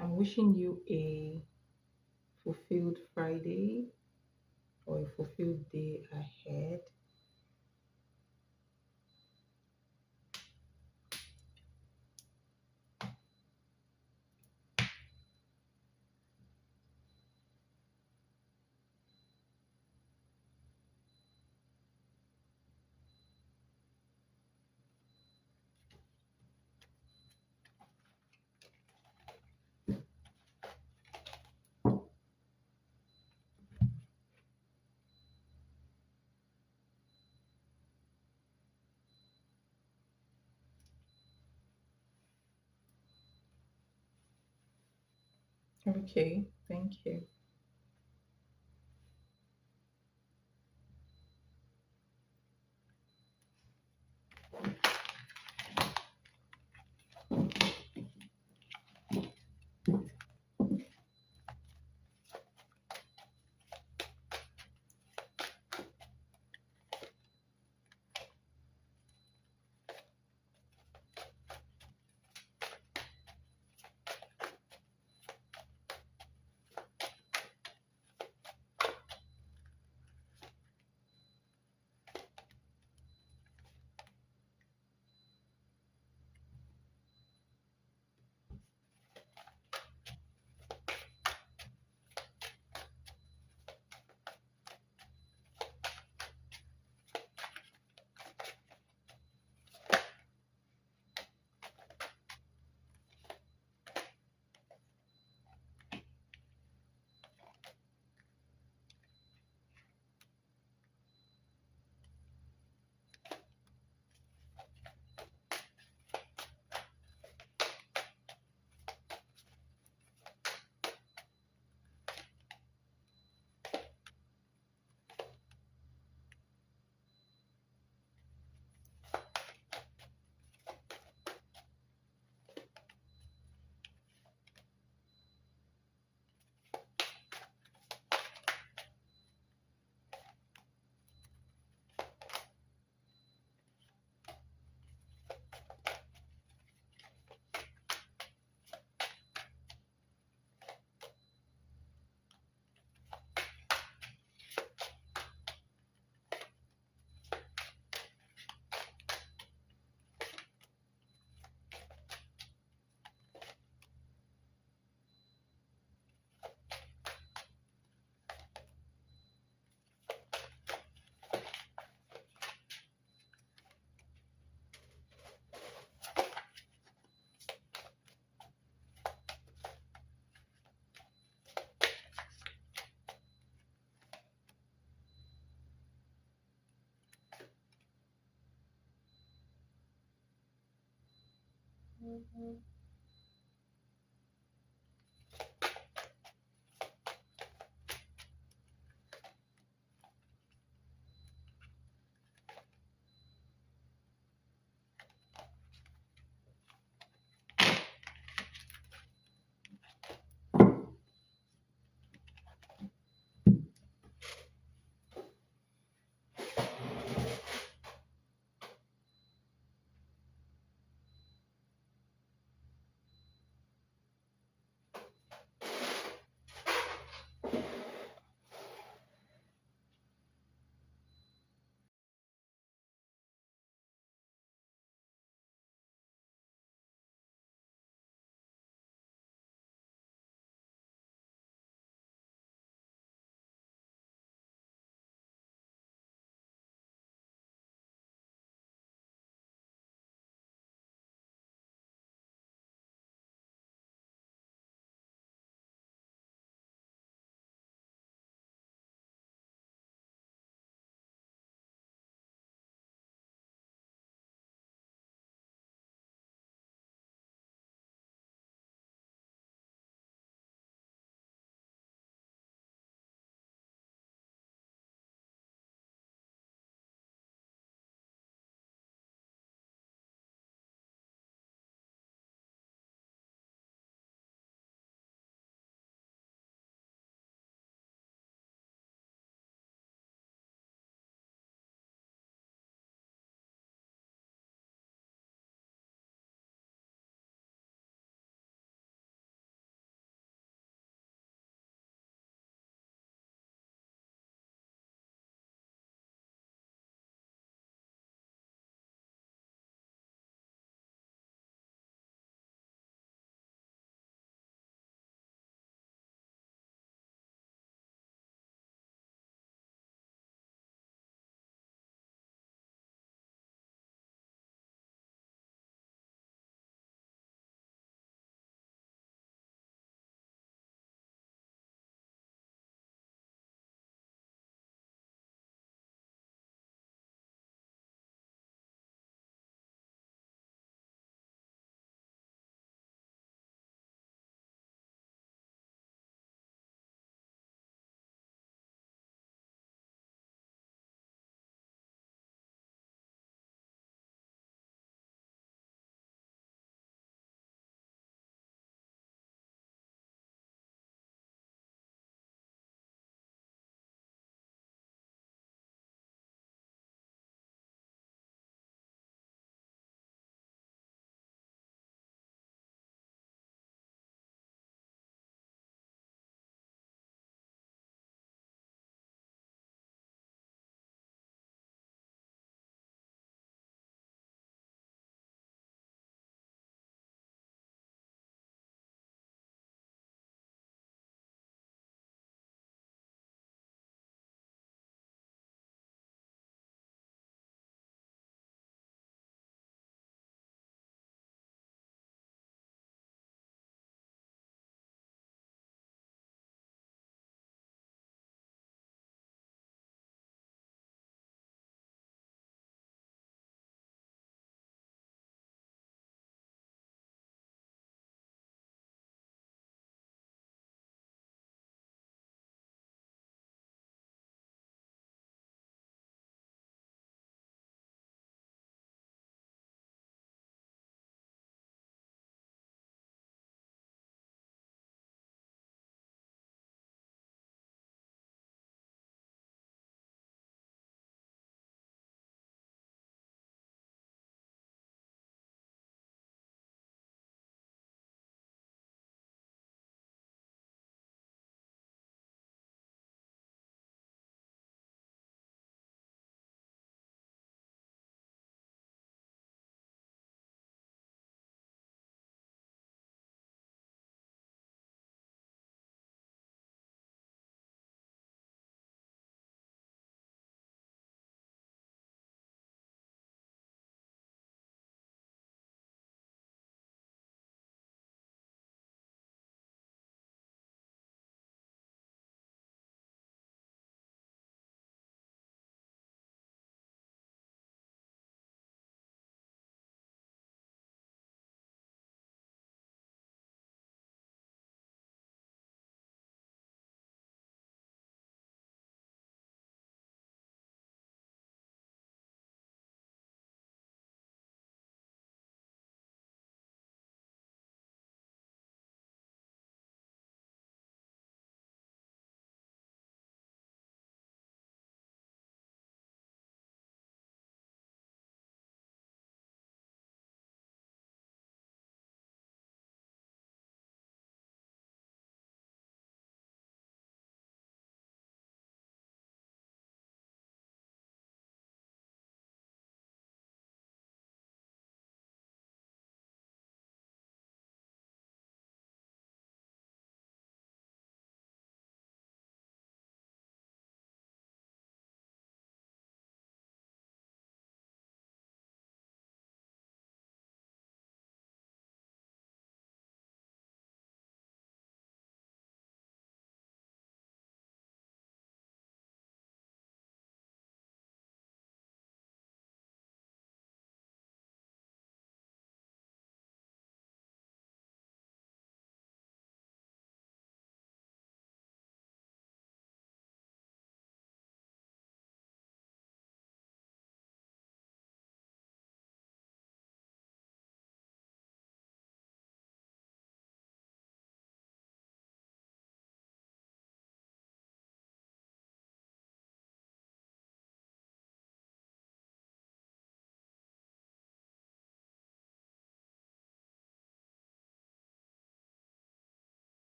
[SPEAKER 1] I'm wishing you a fulfilled Friday or a fulfilled day ahead. Okay, thank you.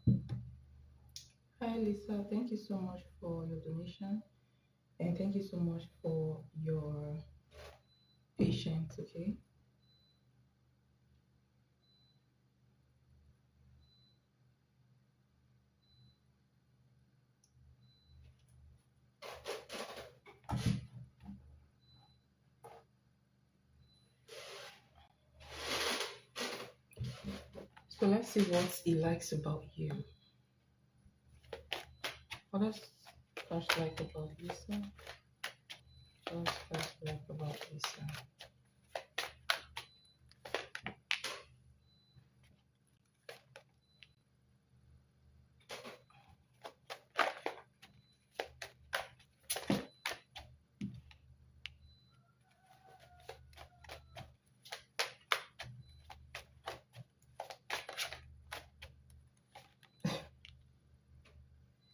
[SPEAKER 1] Hi Lisa, thank you so much for your donation and thank you so much for your patience, okay? So let's see what he likes about you. What does Cash like about Lisa? What does Cash like about Lisa?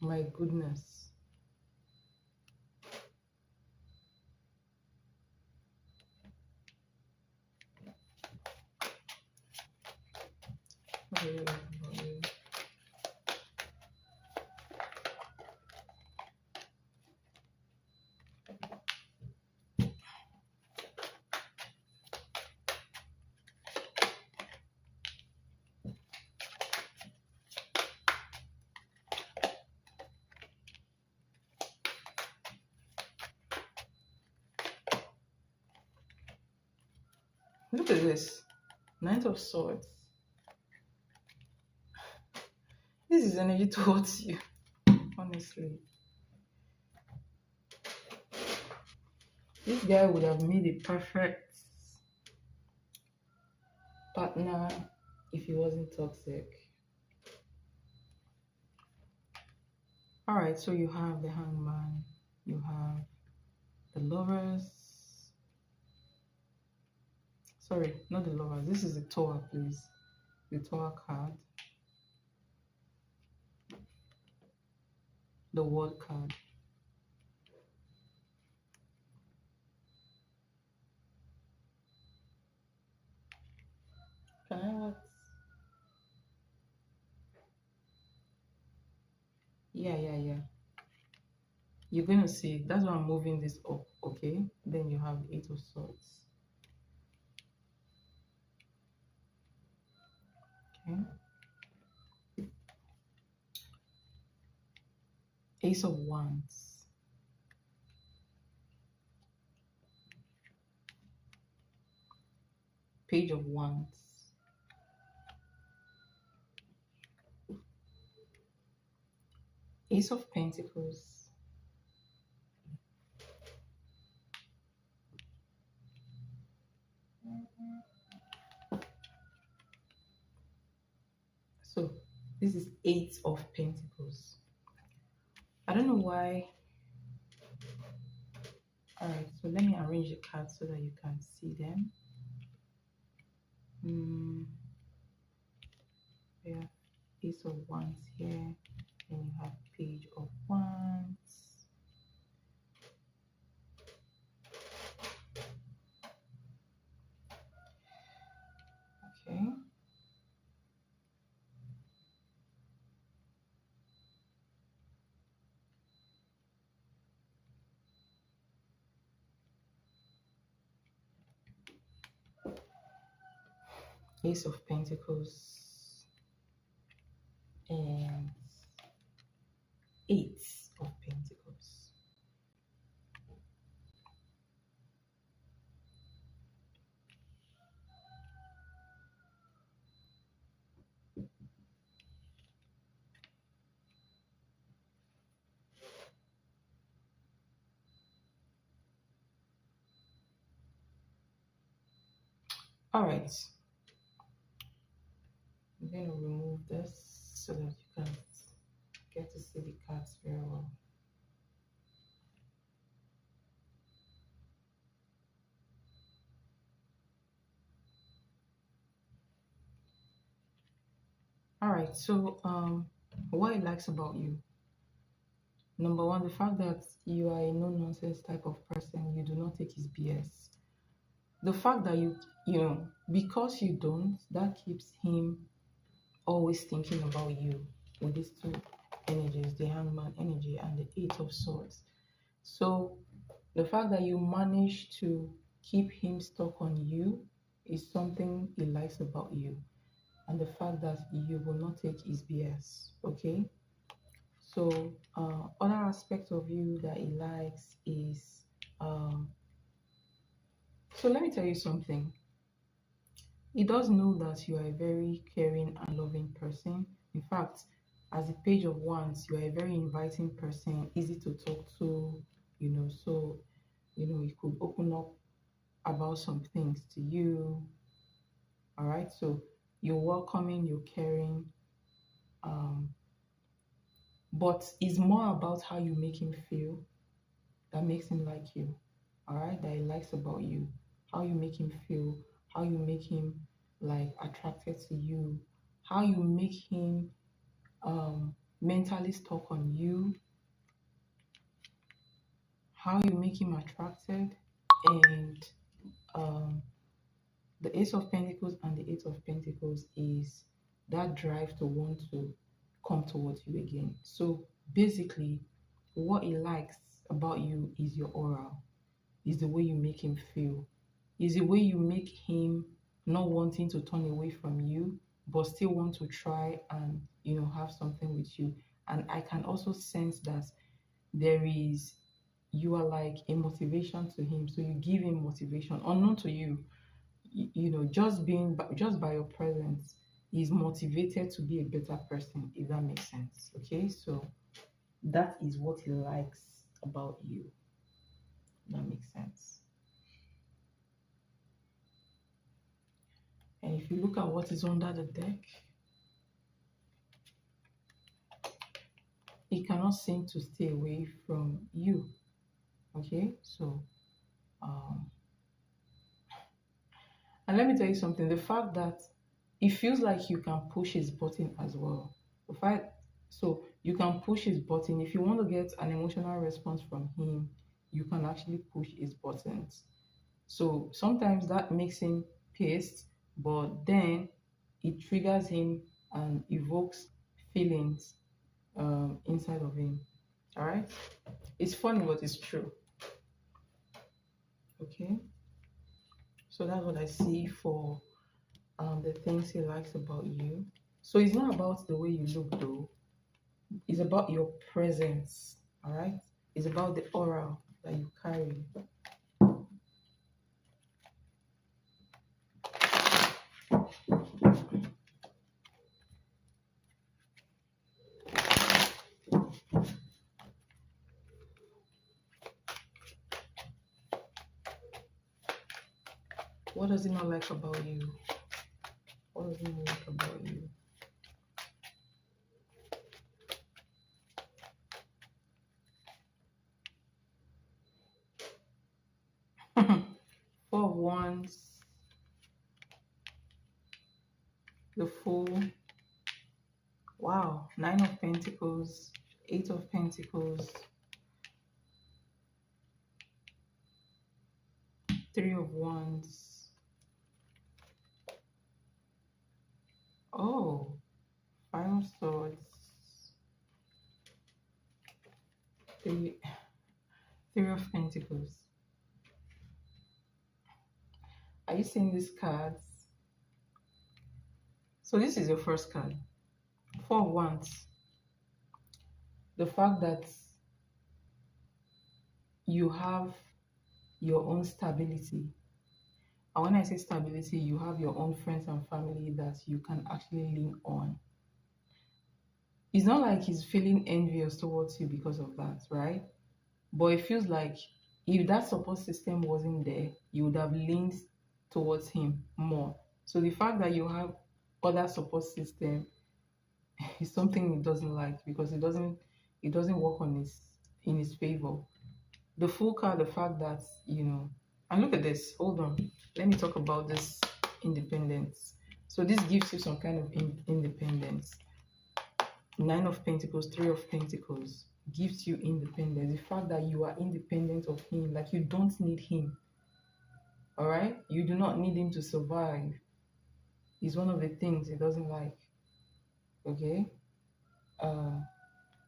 [SPEAKER 1] My goodness. What do you like about you? Look at this. Knight of Swords. This is energy towards you, honestly. This guy would have made a perfect partner if he wasn't toxic. Alright, so you have the Hangman, you have the Lovers. Sorry, not the Lovers. This is the Tower, please. The Tower card. The World card. Can I what? Yeah. You're gonna see. That's why I'm moving this up, okay? Then you have Eight of Swords. Okay. Ace of Wands. Page of Wands. Ace of Pentacles. So this is Eight of Pentacles. I don't know why. Alright, so let me arrange the cards so that you can see them. We have Ace of Wands here, and you have Page of Wands. Okay. Ace of Pentacles and Eight of Pentacles. All right. I'm going to remove this so that you can get to see the cards very well. All right. So, what he likes about you. Number one, the fact that you are a no-nonsense type of person. You do not take his BS. The fact that because you don't, that keeps him always thinking about you. with these two energies, the Hangman energy and the Eight of Swords. So the fact that you manage to keep him stuck on you is something he likes about you, and the fact that you will not take his BS. Okay. So other aspect of you that he likes is so let me tell you something. He does know that you are a very caring and loving person. In fact, as a Page of Wands, you are a very inviting person, easy to talk to, so he could open up about some things to you. All right. So you're welcoming, you're caring. Um, but it's more about how you make him feel that makes him like you. All right. That he likes about you. How you make him feel, how you make him like attracted to you, how you make him mentally stuck on you, how you make him attracted, and um, the Ace of Pentacles and the Eight of Pentacles is that drive to want to come towards you again. So basically, what he likes about you is your aura, is the way you make him feel, is the way you make him not wanting to turn away from you, but still want to try and have something with you. And I can also sense that you are like a motivation to him. So you give him motivation unknown to you. Just by your presence, he's motivated to be a better person, if that makes sense. Okay, so that is what he likes about you. That makes sense. And if you look at what is under the deck, he cannot seem to stay away from you. Okay, so and let me tell you something, the fact that it feels like you can push his button as well. So you can push his button. If you want to get an emotional response from him, you can actually push his buttons. So sometimes that makes him pissed, but then it triggers him and evokes feelings inside of him. All right, it's funny, but it's true. Okay, so that's what I see for the things he likes about you. So it's not about the way you look, though. It's about your presence. All right, it's about the aura that you carry. What does he not like about you? What does he not like about you? Four of Wands, the Fool. Wow, Nine of Pentacles, Eight of Pentacles, Three of Wands. Oh, Five of Swords, Three of Pentacles. Are you seeing these cards? So this is your first card. Four of Wands. The fact that you have your own stability. And when I say stability, you have your own friends and family that you can actually lean on. It's not like he's feeling envious towards you because of that, right? But it feels like if that support system wasn't there, you would have leaned towards him more. So the fact that you have other support system is something he doesn't like, because it doesn't work in his favor. The Fool card, the fact that and look at this. Hold on, let me talk about this independence. So this gives you some kind of independence. Nine of Pentacles, Three of Pentacles gives you independence. The fact that you are independent of him, like you don't need him. All right, you do not need him to survive. Is one of the things he doesn't like. Okay, Uh,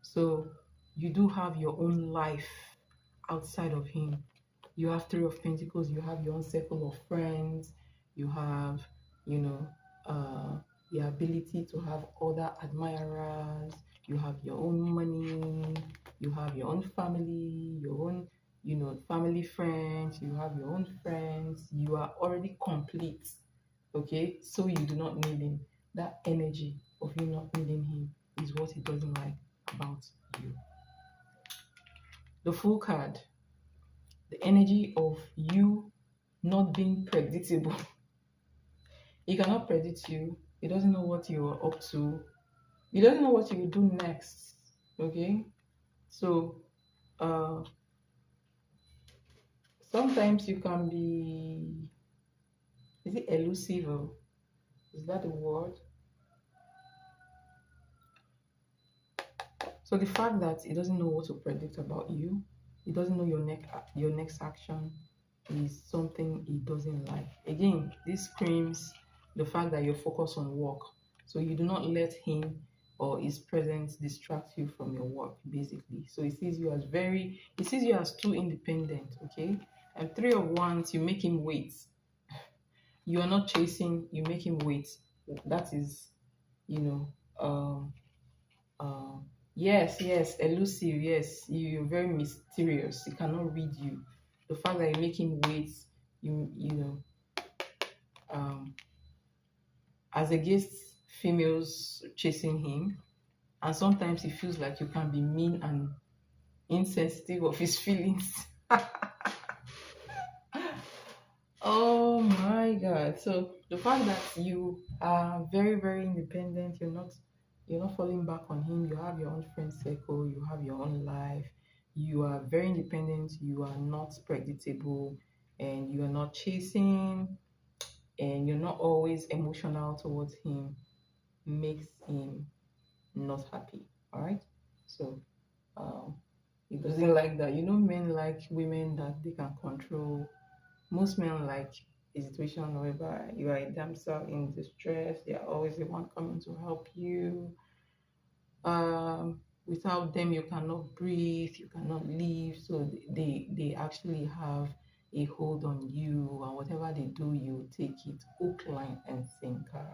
[SPEAKER 1] so you do have your own life outside of him. You have Three of Pentacles, you have your own circle of friends, you have, you know, uh, the ability to have other admirers, you have your own money, you have your own family, your own, family friends, you have your own friends, you are already complete. Okay, so you do not need him. That energy of you not needing him is what he doesn't like about you. The Fool card, the energy of you not being predictable. He cannot predict you. He doesn't know what you're up to. He doesn't know what you will do next. Okay? So uh sometimes you can be, is it elusive, or is that the word? So the fact that he doesn't know what to predict about you, he doesn't know your next action, is something he doesn't like. Again, this screams the fact that you're focused on work. So you do not let him or his presence distract you from your work, basically. So he sees you as too independent, okay? And Three of Wands, you make him wait. You are not chasing, you make him wait. That is, you know, yes, elusive. Yes, you're very mysterious. He cannot read you. The fact that you make him wait, you know, um, as against females chasing him, and sometimes he feels like you can be mean and insensitive of his feelings. Oh my God! So the fact that you are very, very independent, you're not falling back on him. You have your own friend circle. You have your own life. You are very independent. You are not predictable, and you are not chasing, and you're not always emotional towards him. Makes him not happy. All right. So um, he doesn't like that. Men like women that they can control. Most men like a situation whereby you are a damsel in distress. They are always the one coming to help you. Without them, you cannot breathe, you cannot live. So they actually have a hold on you, and whatever they do, you take it hook, line, and sinker.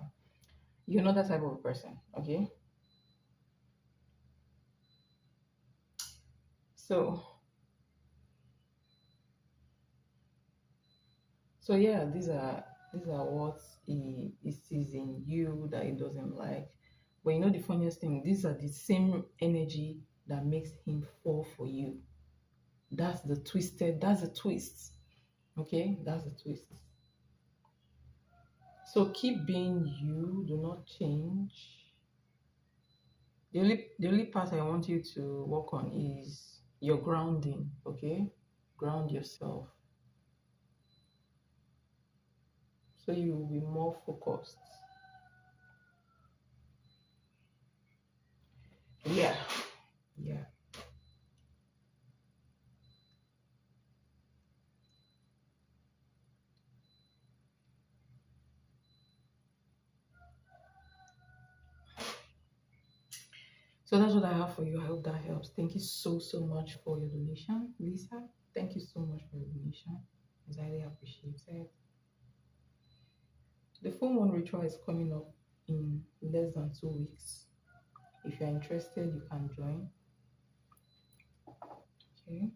[SPEAKER 1] You're not that type of person, okay? So, yeah, these are what he sees in you that he doesn't like. But the funniest thing, these are the same energy that makes him fall for you. That's the twist. Okay, that's the twist. So keep being you, do not change. The only part I want you to work on is your grounding, okay? Ground yourself. So you will be more focused. Yeah. Yeah. So that's what I have for you. I hope that helps. Thank you so, so much for your donation, Lisa. Thank you so much for your donation. It's highly appreciated. The full moon ritual is coming up in less than 2 weeks. If you're interested, you can join. Okay.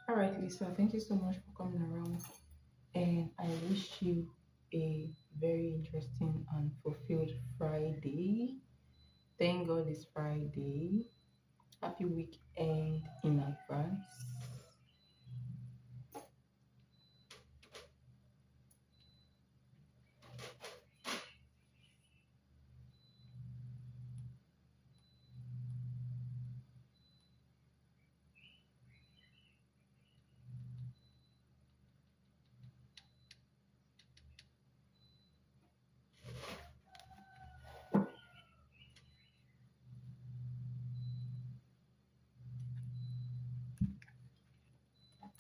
[SPEAKER 1] All right, Lisa. Thank you so much for coming around. And I wish you a very interesting and fulfilled Friday. Thank God it's Friday. Happy weekend in advance.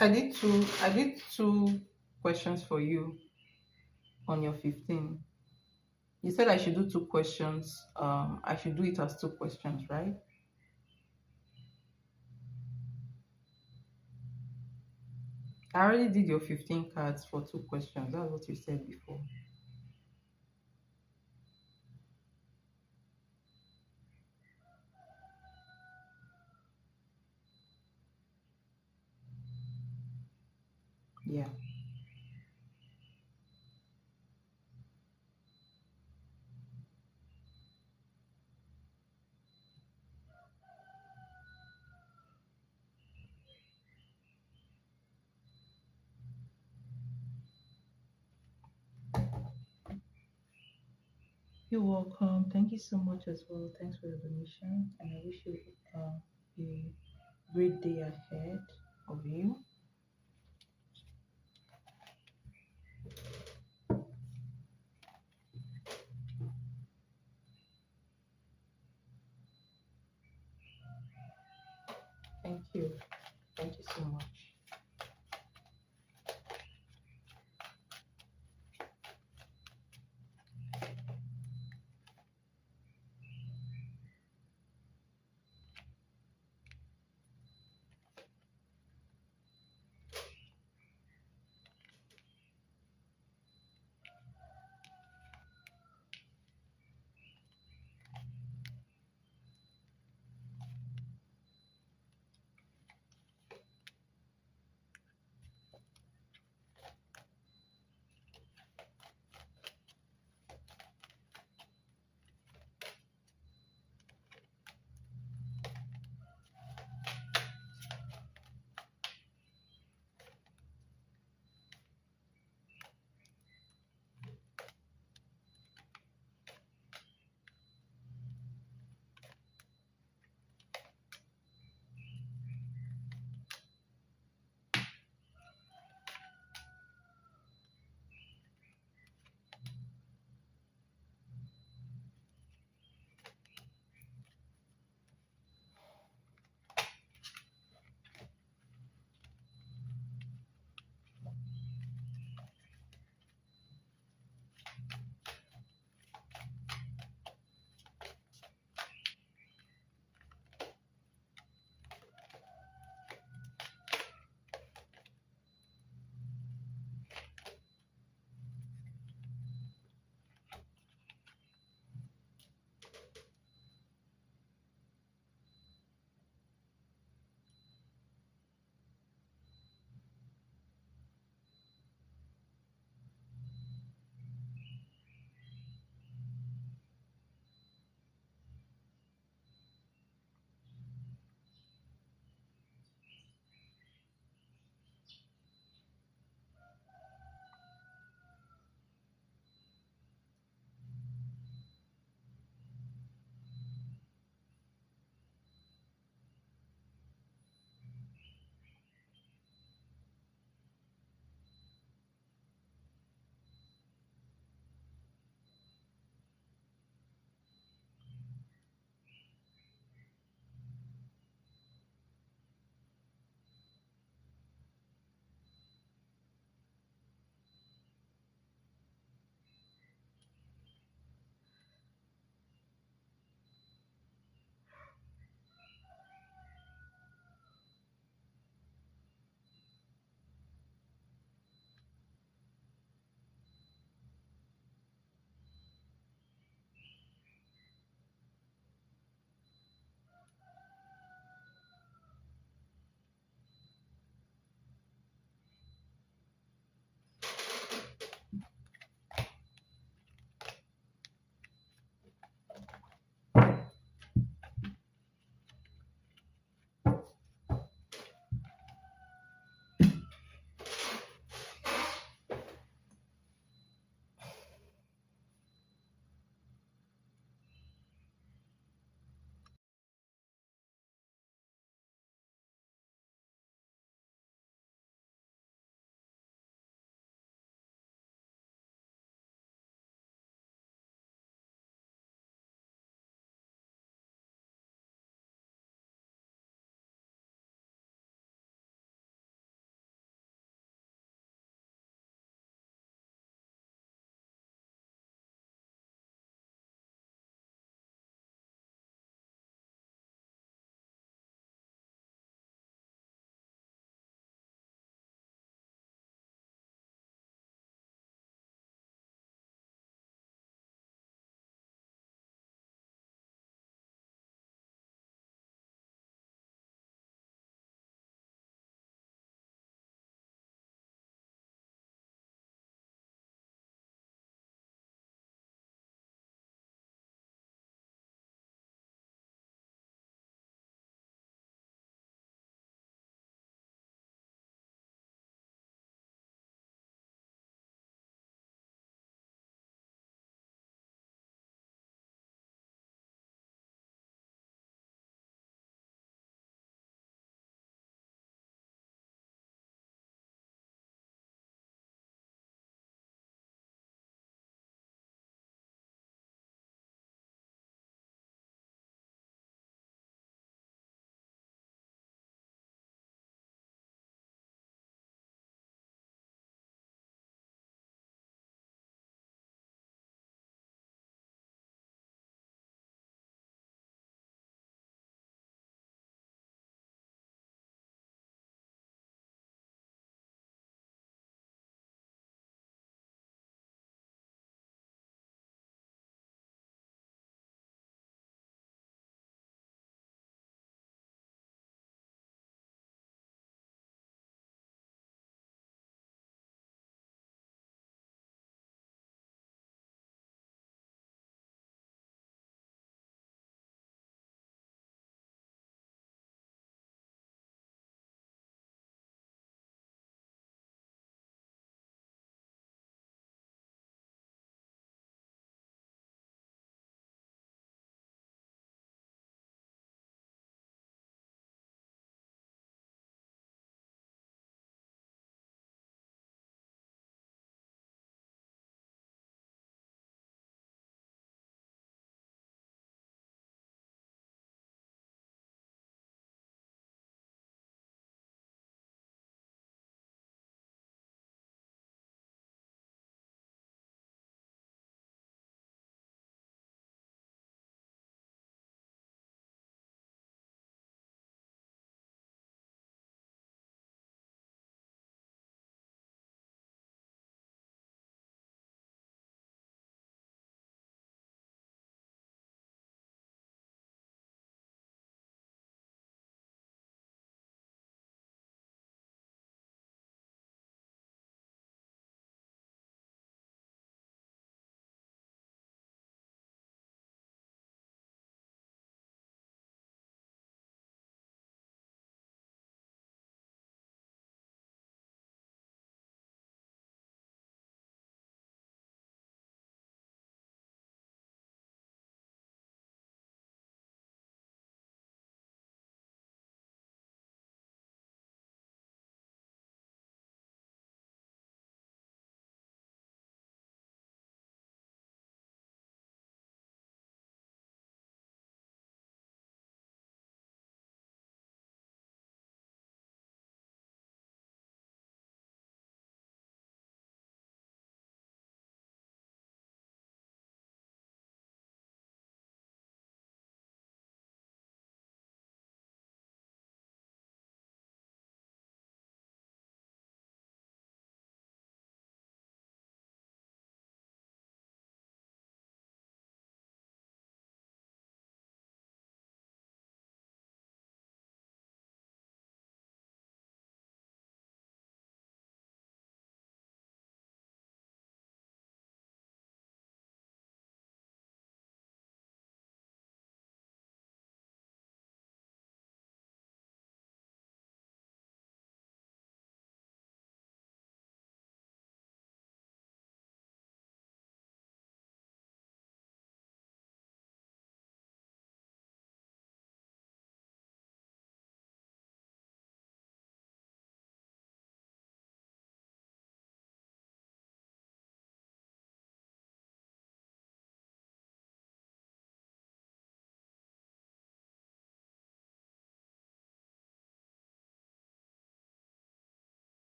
[SPEAKER 1] I did two questions for you on your 15. You said I should do two questions. I should do it as two questions, right? I already did your 15 cards for two questions. That's what you said before. Yeah. You're welcome. Thank you so much as well. Thanks for your donation, and I wish you a great day ahead of you. Thank you. Thank you so much.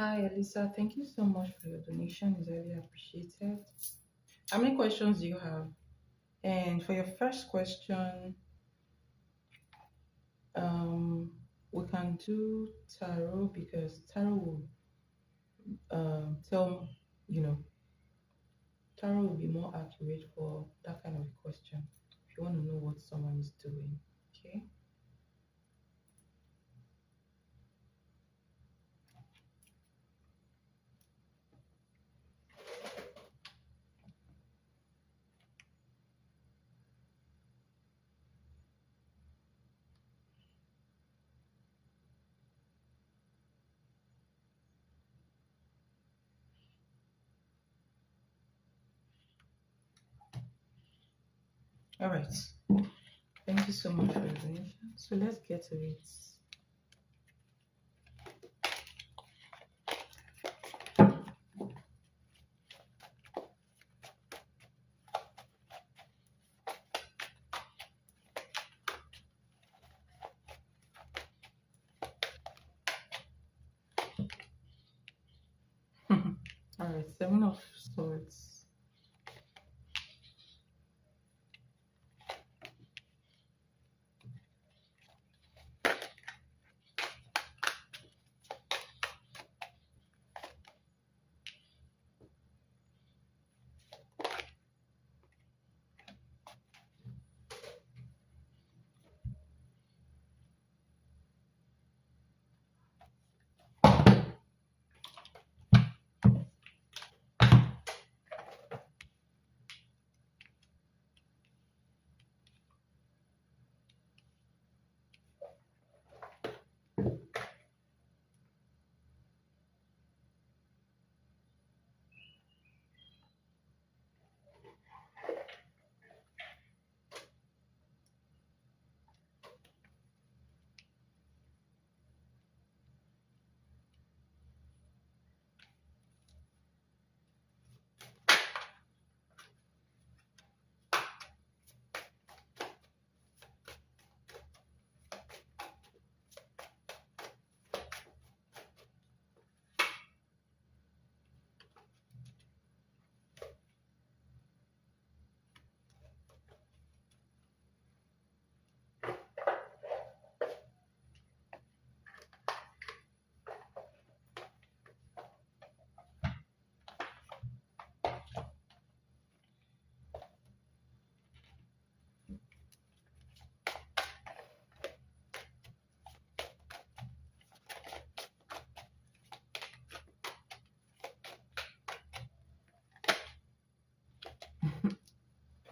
[SPEAKER 1] Hi, Elisa. Thank you so much for your donation. It's really appreciated. How many questions do you have? And for your first question, um, we can do tarot because tarot will tell, you know, tarot will be more accurate for that kind of question. If you want to know what someone is doing, okay? All right. Thank you so much for your donation. So let's get to it. All right, Seven of Swords.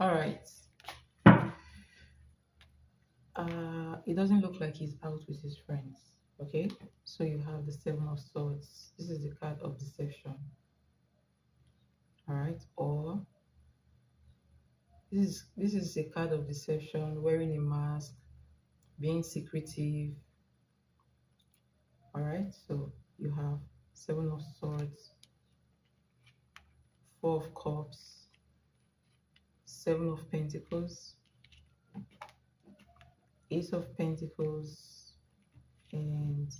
[SPEAKER 1] All right. It doesn't look like he's out with his friends. Okay. So you have the Seven of Swords. This is the card of deception. All right. Or this is a card of deception, wearing a mask, being secretive. All right. So you have Seven of Swords, Four of Cups, Seven of Pentacles, Ace of Pentacles, and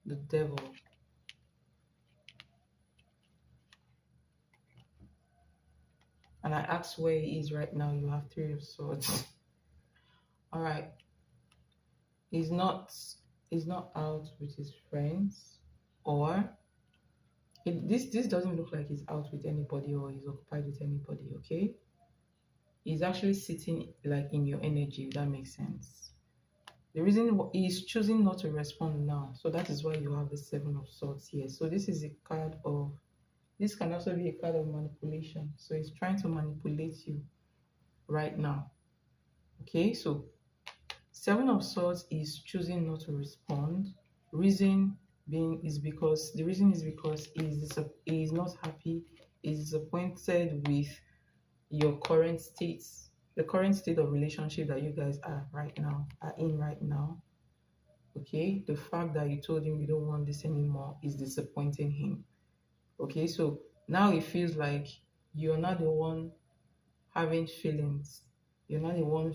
[SPEAKER 1] the Devil. And I asked where he is right now. You have Three of Swords. All right. He's not. He's not out with his friends, or this doesn't look like he's out with anybody or he's occupied with anybody. Okay. He's actually sitting like in your energy. If that makes sense. The reason he's choosing not to respond now, so that is why you have the Seven of Swords here. So this is a card of. This can also be a card of manipulation. So he's trying to manipulate you right now. Okay, so Seven of Swords is choosing not to respond. Reason being is because the reason is because he is not happy, is disappointed with your current state, the current state of relationship that you guys are in right now. Okay, the fact that you told him you don't want this anymore is disappointing him. Okay, so now it feels like you're not the one having feelings. You're not the one,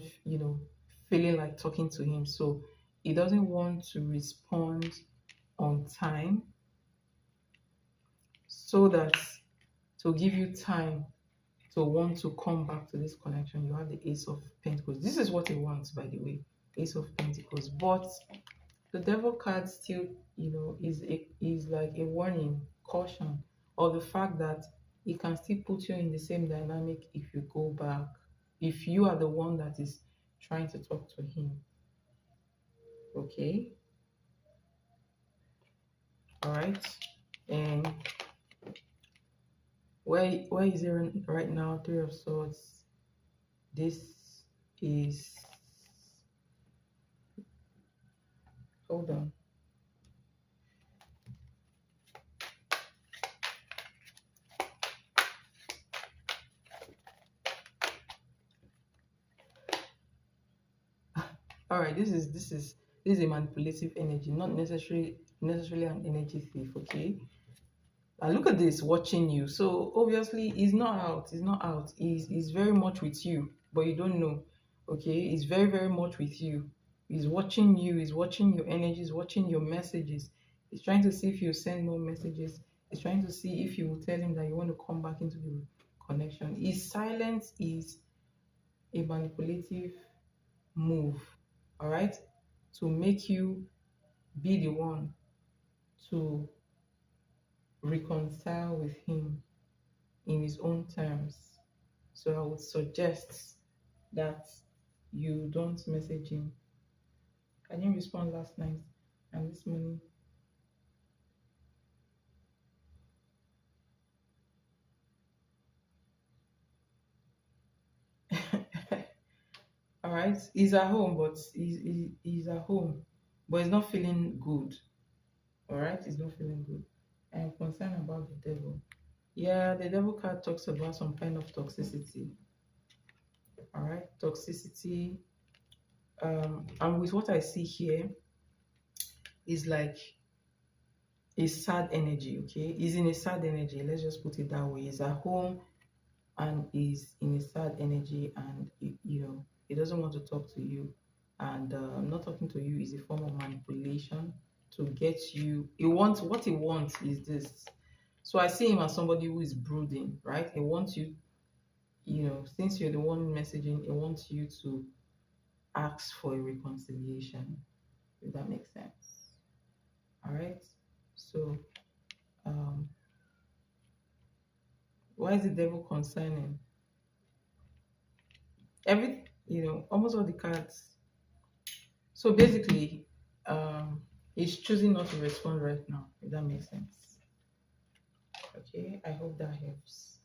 [SPEAKER 1] feeling like talking to him. So he doesn't want to respond on time, so that to give you time to want to come back to this connection. You have the Ace of Pentacles. This is what he wants, by the way, Ace of Pentacles. But the Devil card still, is like a warning, caution, or the fact that it can still put you in the same dynamic if you go back, if you are the one that is trying to talk to him. Okay. All right. And where is it right now? Three of Swords. This is, hold on. All right, this is a manipulative energy, not necessarily an energy thief. Okay. And look at this, watching you. So obviously he's not out. He's not out. He's very much with you, but you don't know. Okay, he's very, very much with you. He's watching you. He's watching your energies, watching your messages. He's trying to see if you send more messages. He's trying to see if you will tell him that you want to come back into the connection. His silence is a manipulative move. All right, to make you be the one to reconcile with him in his own terms. So I would suggest that you don't message him. I didn't respond last night and this morning. All right, he's at home, but he's at home, but he's not feeling good. All right, he's not feeling good. I am concerned about the devil. Yeah, the devil card talks about some kind of toxicity. All right, toxicity. And with what I see here is like a sad energy. Okay, he's in a sad energy. Let's just put it that way. He's at home and he's in a sad energy, and he doesn't want to talk to you. And not talking to you is a form of manipulation to get you. What he wants is this. So I see him as somebody who is brooding, right? He wants you, since you're the one messaging, he wants you to ask for a reconciliation, if that makes sense. All right. So why is the devil concerning? Almost all the cards. So basically, he's choosing not to respond right now, if that makes sense. Okay, I hope that helps.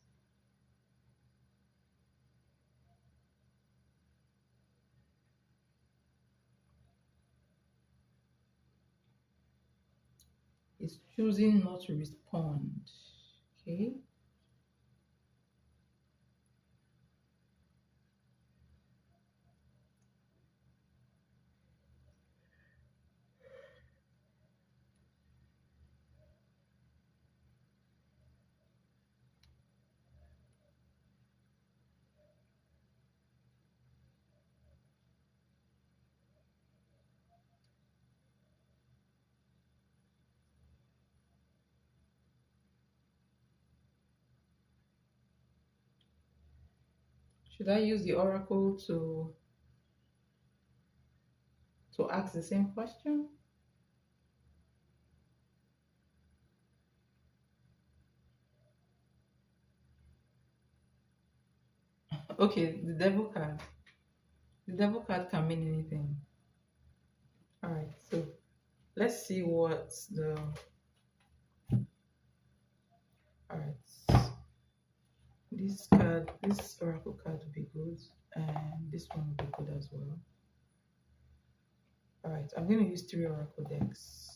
[SPEAKER 1] He's choosing not to respond. Okay. Should I use the oracle to ask the same question? Okay, the devil card. The devil card can mean anything. All right, so let's see what the. All right, this oracle card will be good, and this one will be good as well. All right, I'm going to use 3 oracle decks.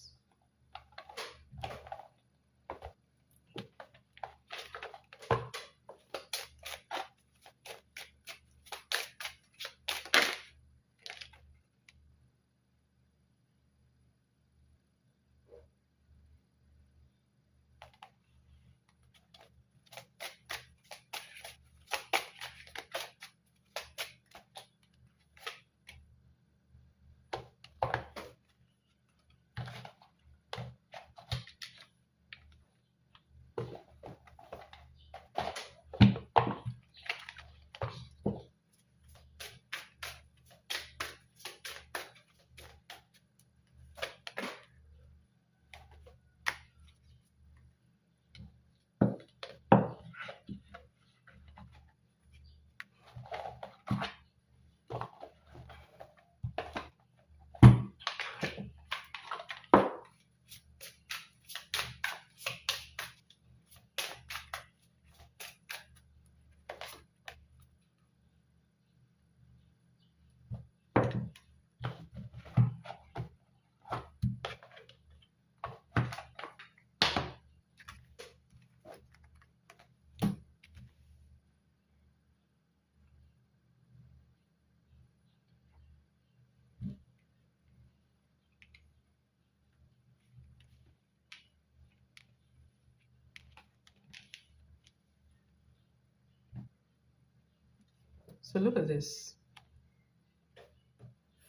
[SPEAKER 1] So look at this.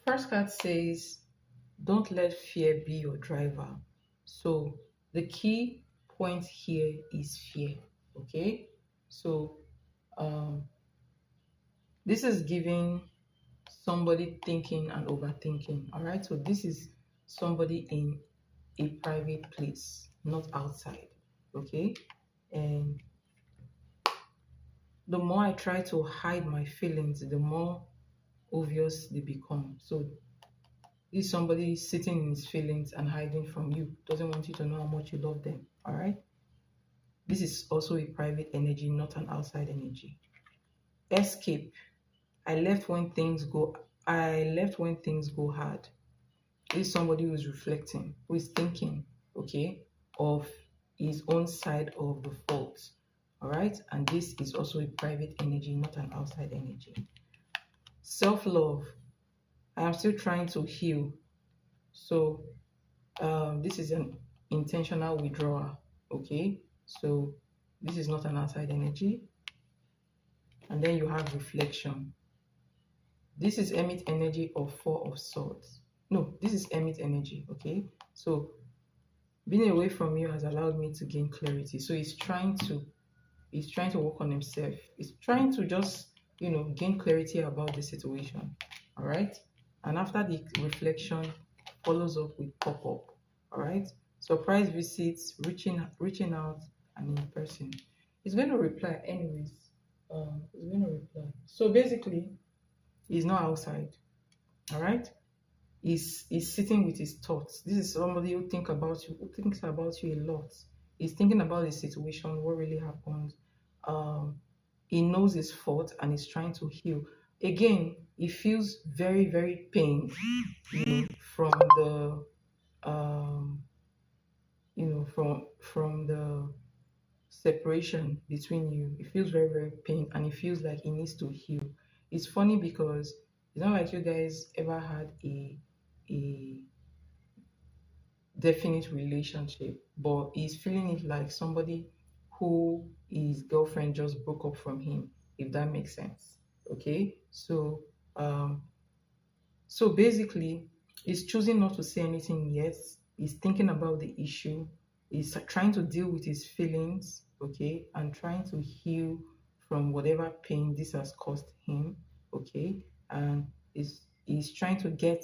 [SPEAKER 1] First card says, don't let fear be your driver. So the key point here is fear. Okay. So um, this is giving somebody thinking and overthinking. All right. So this is somebody in a private place, not outside. Okay. And the more I try to hide my feelings, the more obvious they become. So this is somebody sitting in his feelings and hiding from you, doesn't want you to know how much you love them. All right. This is also a private energy, not an outside energy. Escape. I left when things go. I left when things go hard. This is somebody who is reflecting, who is thinking, okay, of his own side of the fault. All right. And this is also a private energy, not an outside energy. Self-love. I am still trying to heal. So this is an intentional withdrawal. Okay. So this is not an outside energy. And then you have reflection. This is emit energy of Four of Swords. No, this is emit energy. Okay. So being away from you has allowed me to gain clarity. So he's trying to work on himself. He's trying to just, gain clarity about the situation. All right. And after the reflection, follows up with pop-up. All right. Surprise visits, reaching out, and in person. He's going to reply anyways. He's going to reply. So basically, he's not outside. All right. He's sitting with his thoughts. This is somebody who thinks about you a lot. He's thinking about the situation, what really happened. He knows his fault and is trying to heal. Again, he feels very, very pain, from the from the separation between you. It feels very, very pain and it feels like he needs to heal. It's funny because it's not like you guys ever had a definite relationship, but he's feeling it like somebody who his girlfriend just broke up from him, if that makes sense. Okay, um so basically he's choosing not to say anything yet. He's thinking about the issue. He's trying to deal with his feelings, okay, and trying to heal from whatever pain this has caused him, okay, and he's trying to get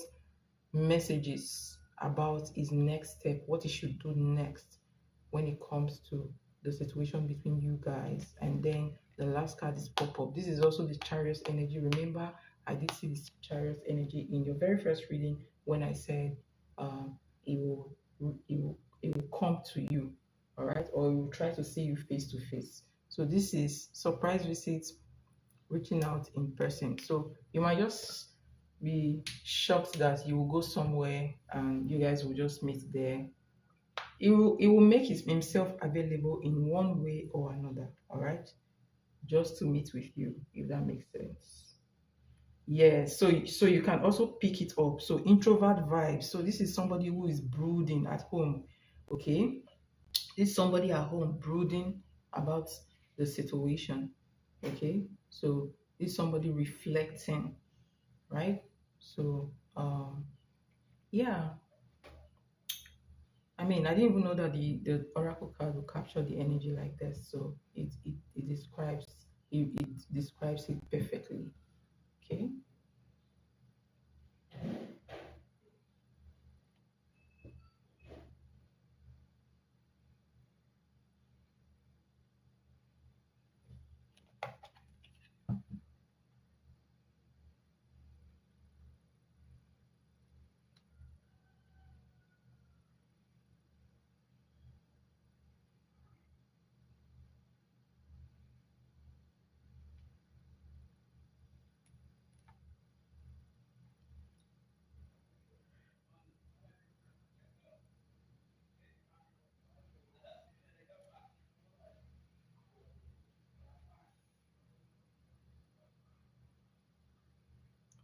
[SPEAKER 1] messages about his next step, what he should do next when it comes to the situation between you guys. And then the last card is pop up. This is also the Chariot energy. Remember, I did see this Chariot energy in your very first reading when I said it will it will come to you, all right, or it will try to see you face to face. So this is surprise visits, reaching out in person. So you might just be shocked that you will go somewhere and you guys will just meet there. He will make himself available in one way or another, all right, just to meet with you, if that makes sense. Yes, so you can also pick it up. So introvert vibes. So this is somebody who is brooding at home. Okay, this is somebody at home brooding about the situation. Okay, so this is somebody reflecting, right? So yeah, I mean, I didn't even know that the oracle card will capture the energy like this. So it describes it perfectly. Okay.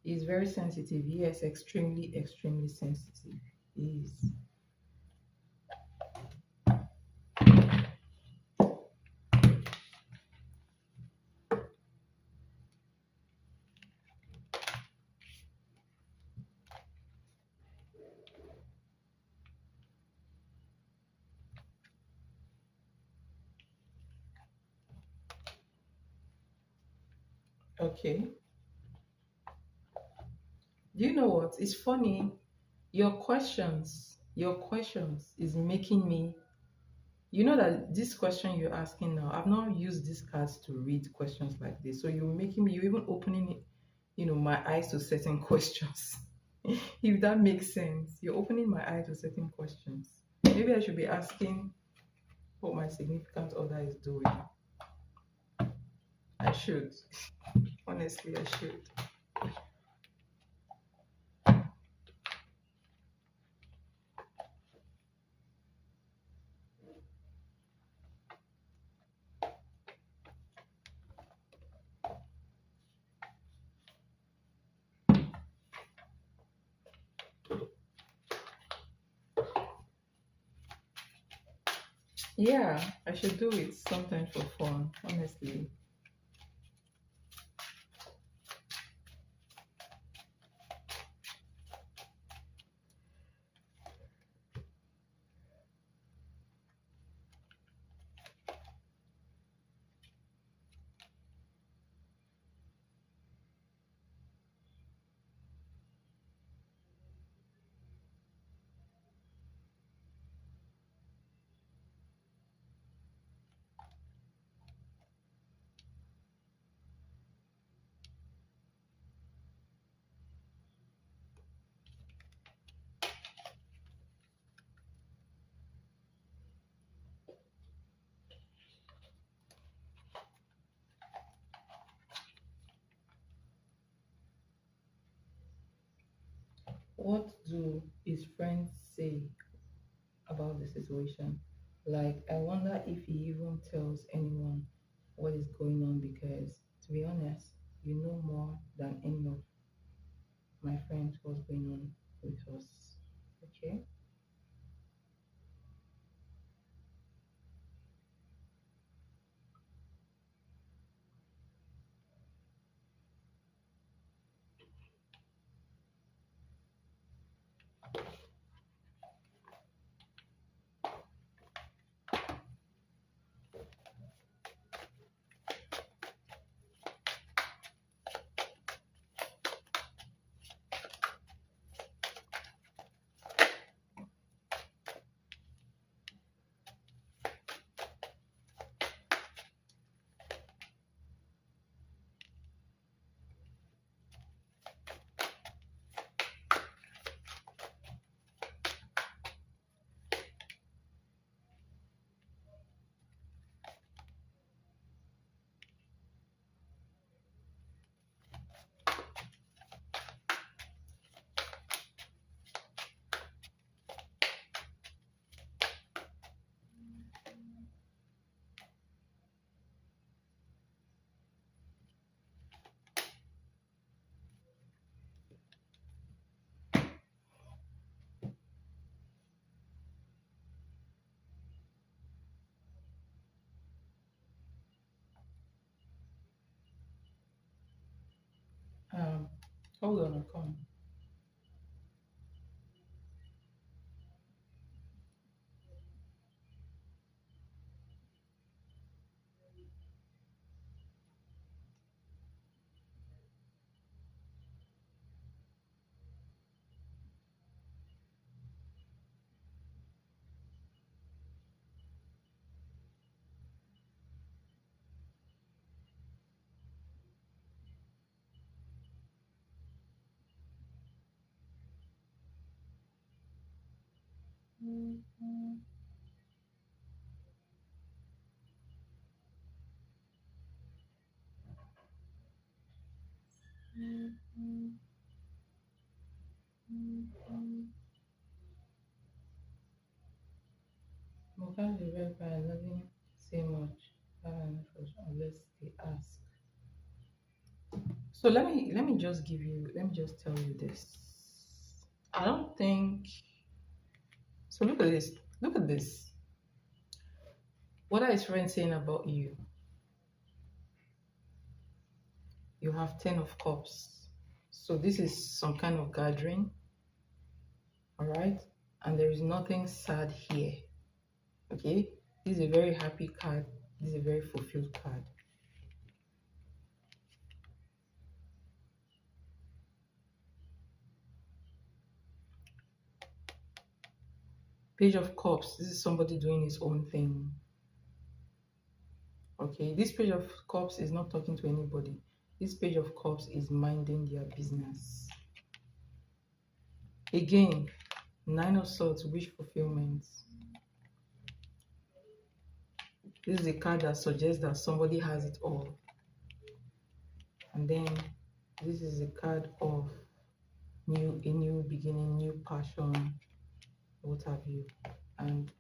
[SPEAKER 1] He's very sensitive. Yes, extremely, extremely sensitive. He is. Okay. Do you know what? It's funny. Your questions is making me. You know that this question you're asking now, I've not used these cards to read questions like this. So you're making me, you're even opening it, my eyes to certain questions. If that makes sense, you're opening my eyes to certain questions. Maybe I should be asking what my significant other is doing. I should. Honestly, I should. Yeah, I should do it sometimes for fun, honestly. What do his friends say about the situation? Like, I wonder if he even tells anyone what is going on because, to be honest, you know more than any of my friends what's going on with us. Okay? Um, Hold on, I'll come. Mobile is very quiet, doesn't say much unless they ask. So let me just tell you this. I don't think so. Look at this. Look at this. What are his friends saying about you? You have 10 of cups. So this is some kind of gathering, all right? And there is nothing sad here. Okay? This is a very happy card. This is a very fulfilled card. Page of Cups, this is somebody doing his own thing. Okay, this Page of Cups is not talking to anybody. This Page of Cups is minding their business. Again, Nine of Swords, wish fulfillment. This is a card that suggests that somebody has it all. And then this is a card of a new beginning, new passion, what have you. And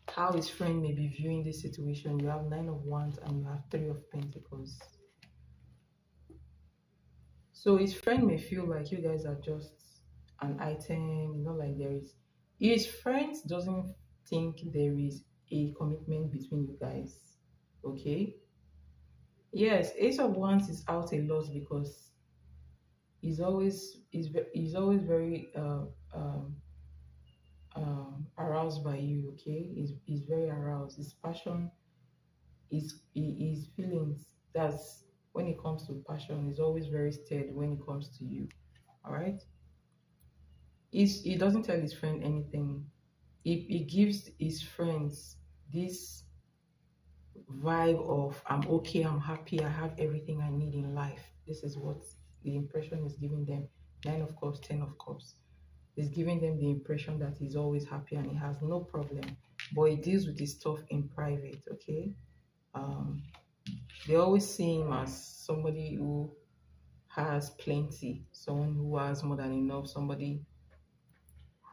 [SPEAKER 1] how his friend may be viewing this situation. You have Nine of Wands and you have Three of Pentacles. So his friend may feel like you guys are just an item, not like there is. His friend doesn't think there is a commitment between you guys. Okay? Yes, Ace of Wands is out a lot because he's always very aroused by you. Okay, he's very aroused. His passion, his feelings. That's when it comes to passion. He's always very stirred when it comes to you. All right. He doesn't tell his friend anything. He gives his friends this vibe of I'm okay, I'm happy, I have everything I need in life. This is what the impression is giving them. Nine of Cups, Ten of Cups. Is giving them the impression that he's always happy and he has no problem, but he deals with his stuff in private. Okay, um, they always see him as somebody who has plenty, someone who has more than enough, somebody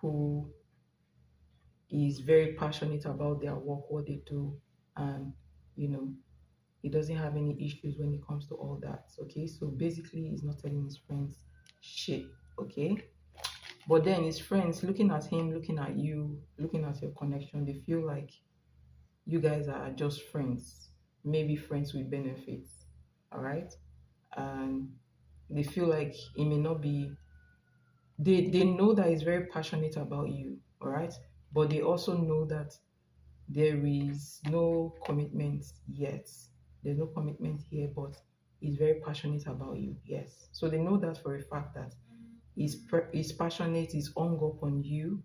[SPEAKER 1] who is very passionate about their work, what they do, and you know he doesn't have any issues when it comes to all that. Okay, so basically he's not telling his friends shit. Okay, but then his friends looking at him, looking at you, looking at your connection, they feel like you guys are just friends, maybe friends with benefits. All right, and they feel like it may not be. They know that he's very passionate about you. All right, but they also know that there is no commitment yet. There's no commitment here, but he's very passionate about you. Yes, so they know that for a fact that he's passionate, he's hung up on you,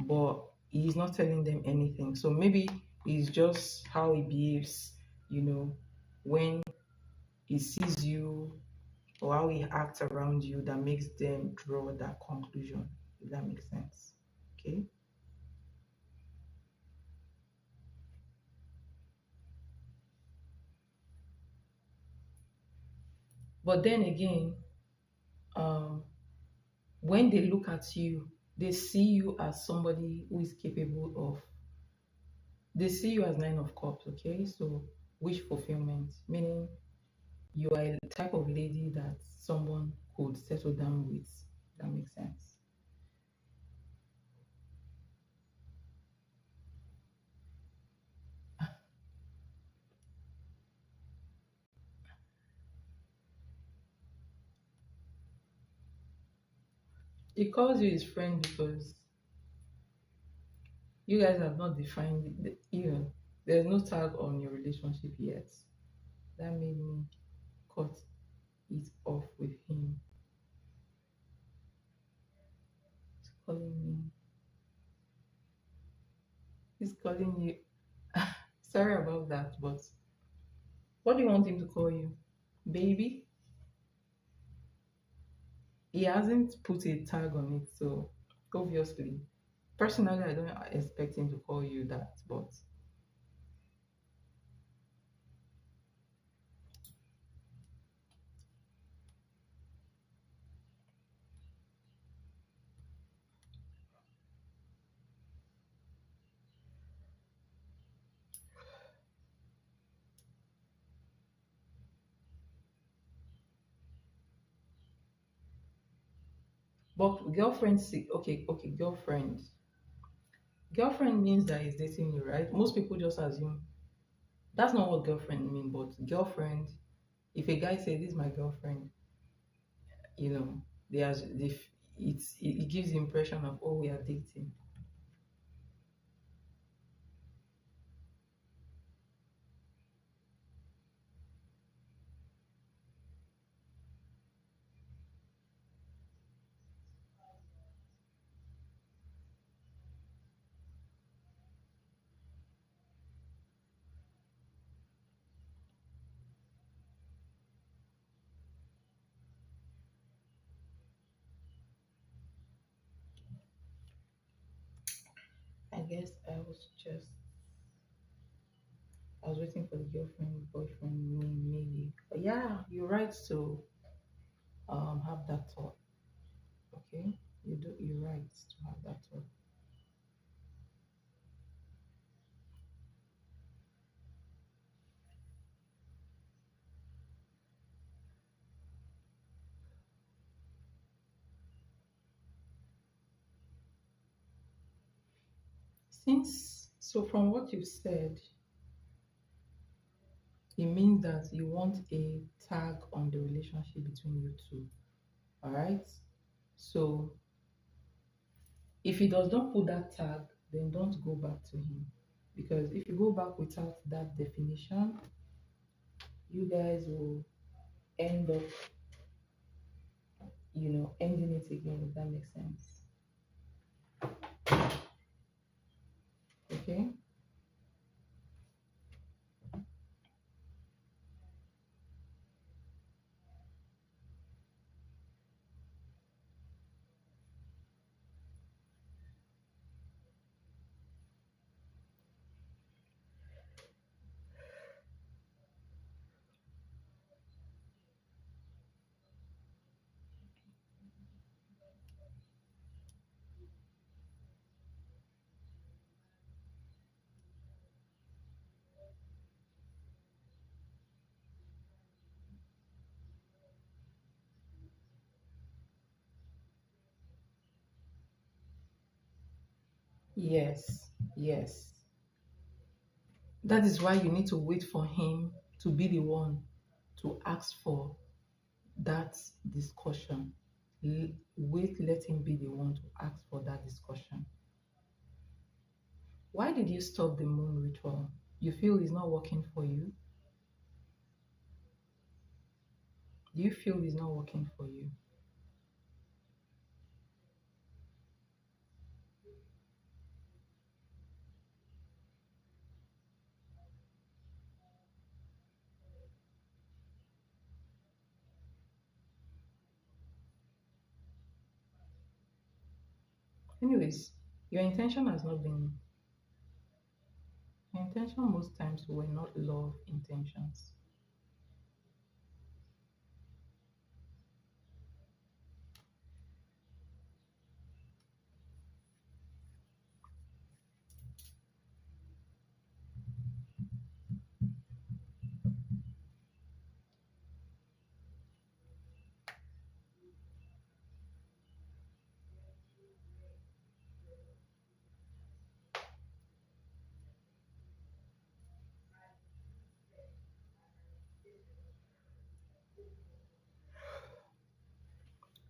[SPEAKER 1] but he's not telling them anything. So maybe it's just how he behaves, when he sees you or how he acts around you that makes them draw that conclusion, if that makes sense. Okay. But then again, um, when they look at you, they see you as somebody who is capable of, they see you as Nine of Cups, okay? So wish fulfillment, meaning you are a type of lady that someone could settle down with. That makes sense. He calls you his friend because you guys have not defined there's no tag on your relationship yet. That made me cut it off with him. He's calling me. He's calling you. Sorry about that, but what do you want him to call you? Baby? He hasn't put a tag on it, so obviously, personally, I don't expect him to call you that, but girlfriend, see, okay, girlfriend. Girlfriend means that he's dating you, right? Most people just assume that's not what girlfriend mean, but girlfriend, if a guy says this is my girlfriend, you know, it gives the impression of, oh, we are dating. I guess I was waiting for the girlfriend, boyfriend, me, maybe. But yeah, you're right to have that thought. Okay, you're right to have that thought. Since so from what you said, it means that you want a tag on the relationship between you two. All right. So if he does not put that tag, then don't go back to him. Because if you go back without that definition, you guys will end up, ending it again, if that makes sense. Okay? Yes, yes. That is why you need to wait for him to be the one to ask for that discussion. Wait, let him be the one to ask for that discussion. Why did you stop the moon ritual? You feel it's not working for you? Do you feel it's not working for you? Anyways, your intention has not been, your intention most times were not love intentions.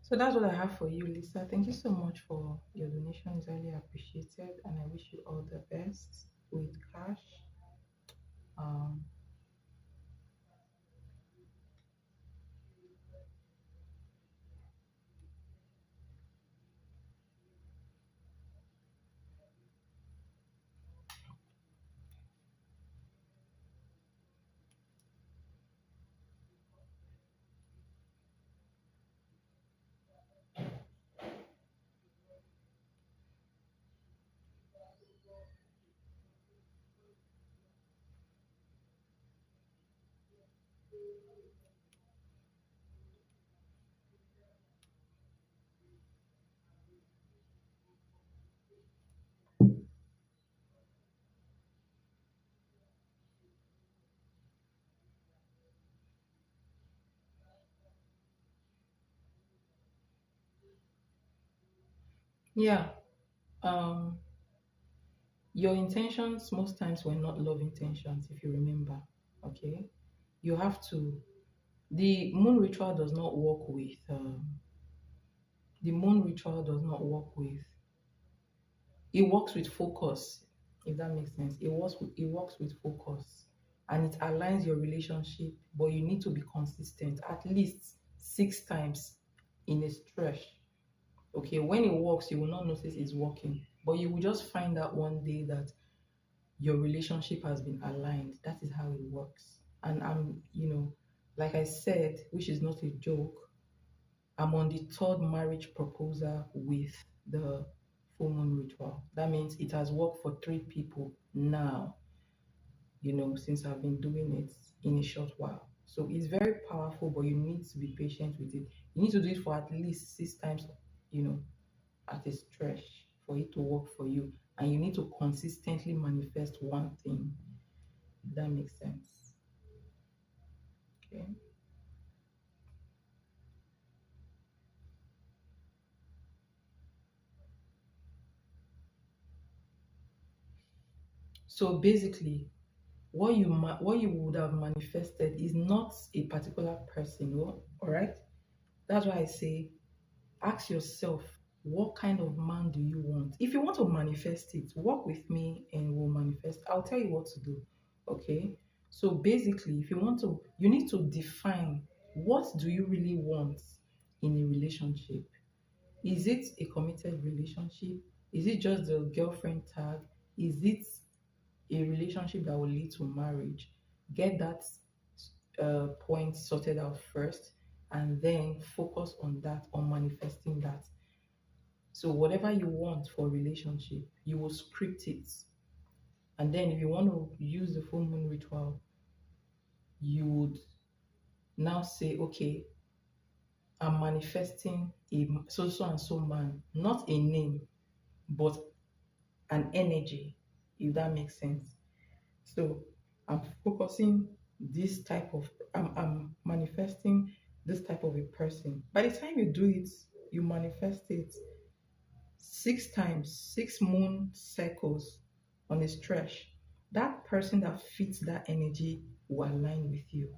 [SPEAKER 1] So that's what I have for you, Lisa. Thank you so much for your donation. It's highly appreciated, and I wish you all the best with cash. Um, yeah. Um, your intentions most times were not love intentions, if you remember. Okay, you have to. The moon ritual does not work with. The moon ritual does not work with. It works with focus, if that makes sense. It works with focus, and it aligns your relationship. But you need to be consistent, at least 6 times in a stretch. Okay, when it works, you will not notice it's working, but you will just find out one day that your relationship has been aligned. That is how it works. And like I said, which is not a joke, I'm on the third marriage proposal with the full moon ritual. That means it has worked for 3 people now, since I've been doing it in a short while. So it's very powerful, but you need to be patient with it. You need to do it for at least 6 times, you know, at a stretch for it to work for you. And you need to consistently manifest one thing. If that makes sense. Okay. So basically, what you would have manifested is not a particular person. All right. That's why I say ask yourself, what kind of man do you want? If you want to manifest it, work with me and we'll manifest. I'll tell you what to do. Okay. So basically, if you want to, you need to define, what do you really want in a relationship? Is it a committed relationship? Is it just the girlfriend tag? Is it a relationship that will lead to marriage? Get that point sorted out first, and then focus on that, on manifesting that. So whatever you want for a relationship, you will script it. And then if you want to use the full moon ritual, you would now say, okay, I'm manifesting a so so and so man, not a name, but an energy, if that makes sense. So I'm focusing this type of, I'm manifesting this type of a person. By the time you do it, you manifest it 6 times, 6 moon cycles on a stretch. That person that fits that energy will align with you.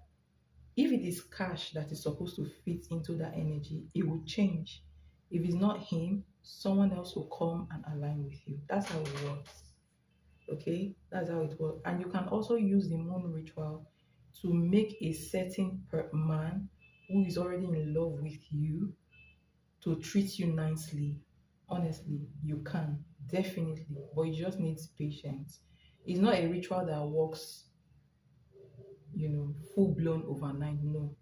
[SPEAKER 1] If it is cash that is supposed to fit into that energy, it will change. If it's not him, someone else will come and align with you. That's how it works. Okay, that's how it works. And you can also use the moon ritual to make a certain man who is already in love with you to treat you nicely. Honestly, you can definitely, but it just needs patience. It's not a ritual that works, full blown overnight. No,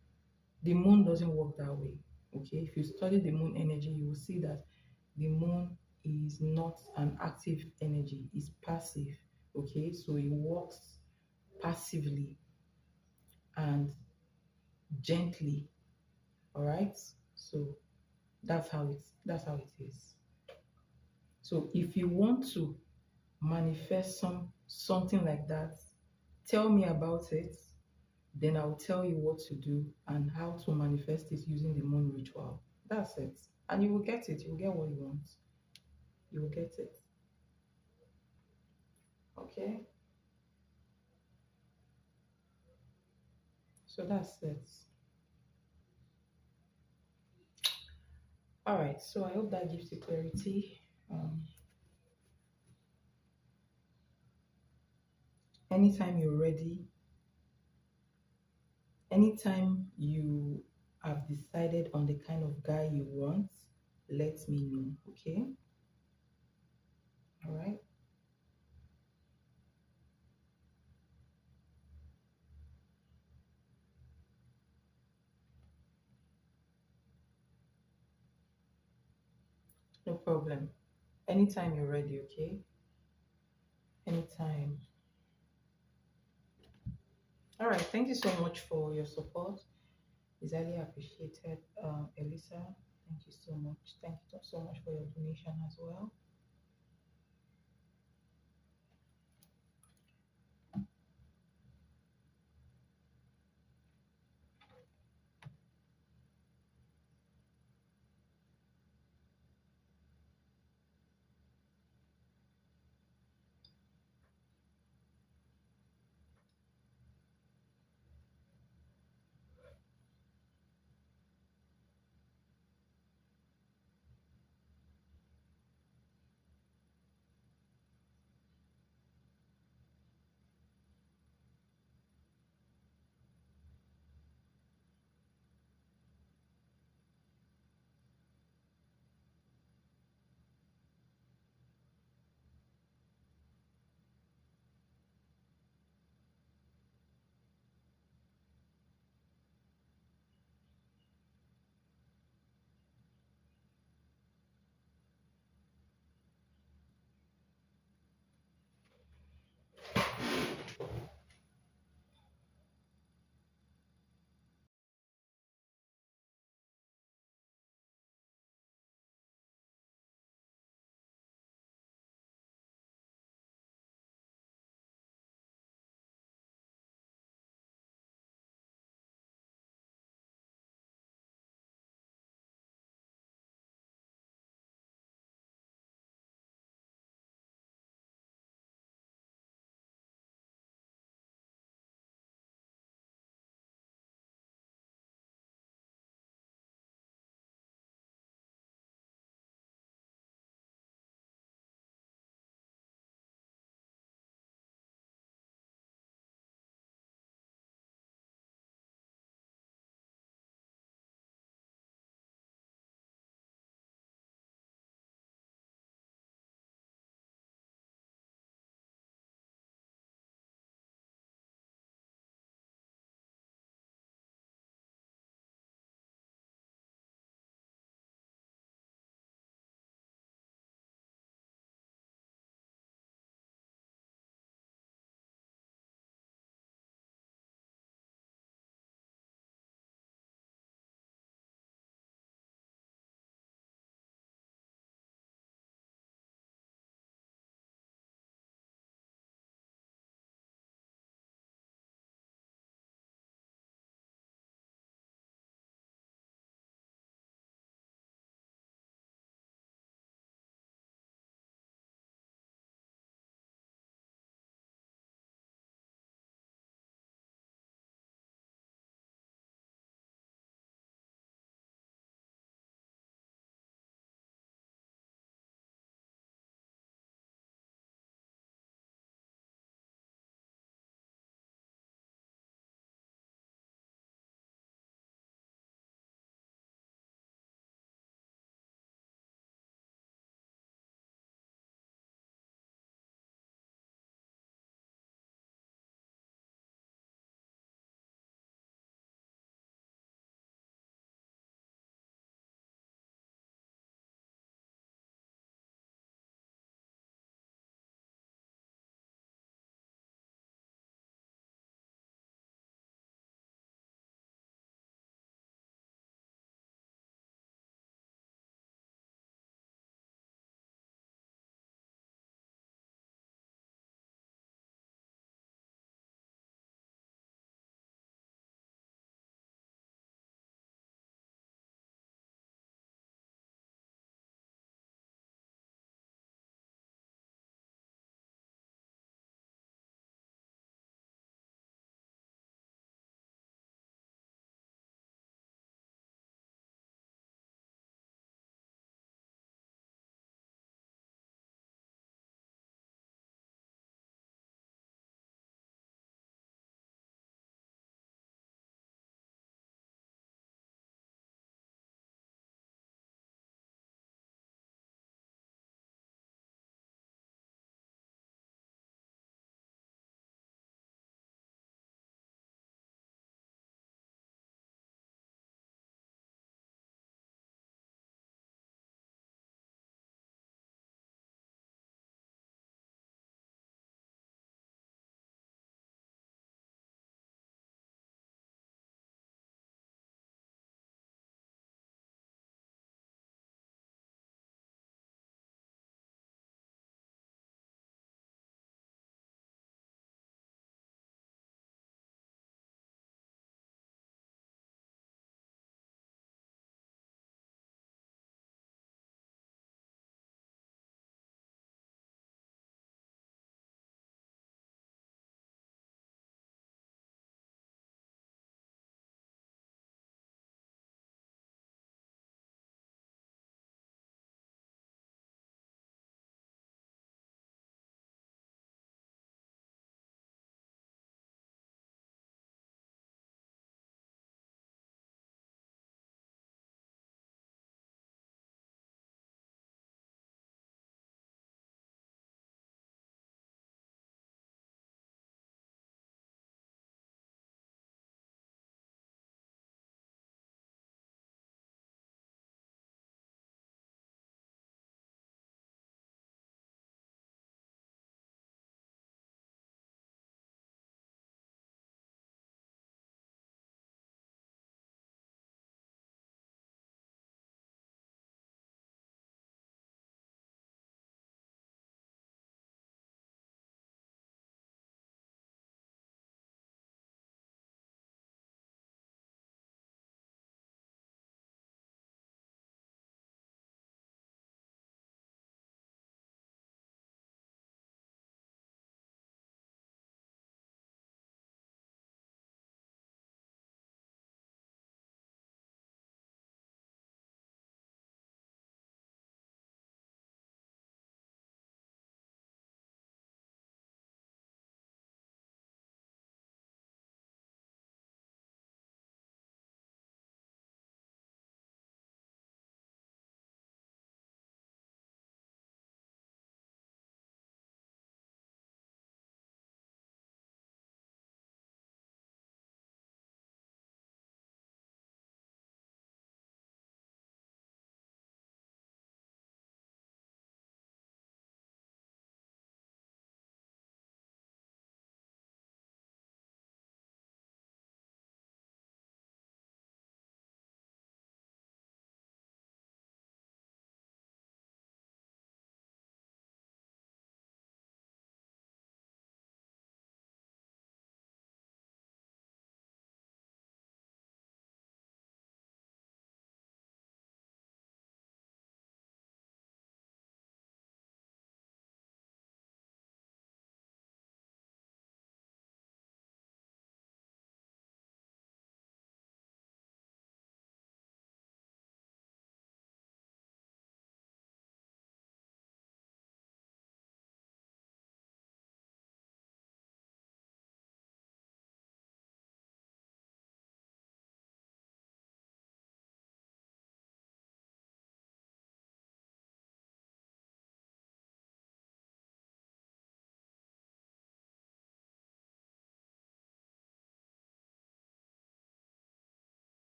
[SPEAKER 1] the moon doesn't work that way. Okay, if you study the moon energy, you will see that the moon is not an active energy, it's passive. Okay, so it works passively and gently. All right, so that's how it is. So if you want to manifest something like that, tell me about it. Then I'll tell you what to do and how to manifest it using the moon ritual. That's it. And you will get it. You will get what you want. You will get it. Okay? So that's it. All right. So I hope that gives you clarity. Anytime you're ready, anytime you have decided on the kind of guy you want, let me know. Okay? All right? No problem. Anytime you're ready, okay? Anytime. All right. Thank you so much for your support. It's highly appreciated. Elisa, thank you so much. Thank you so much for your donation.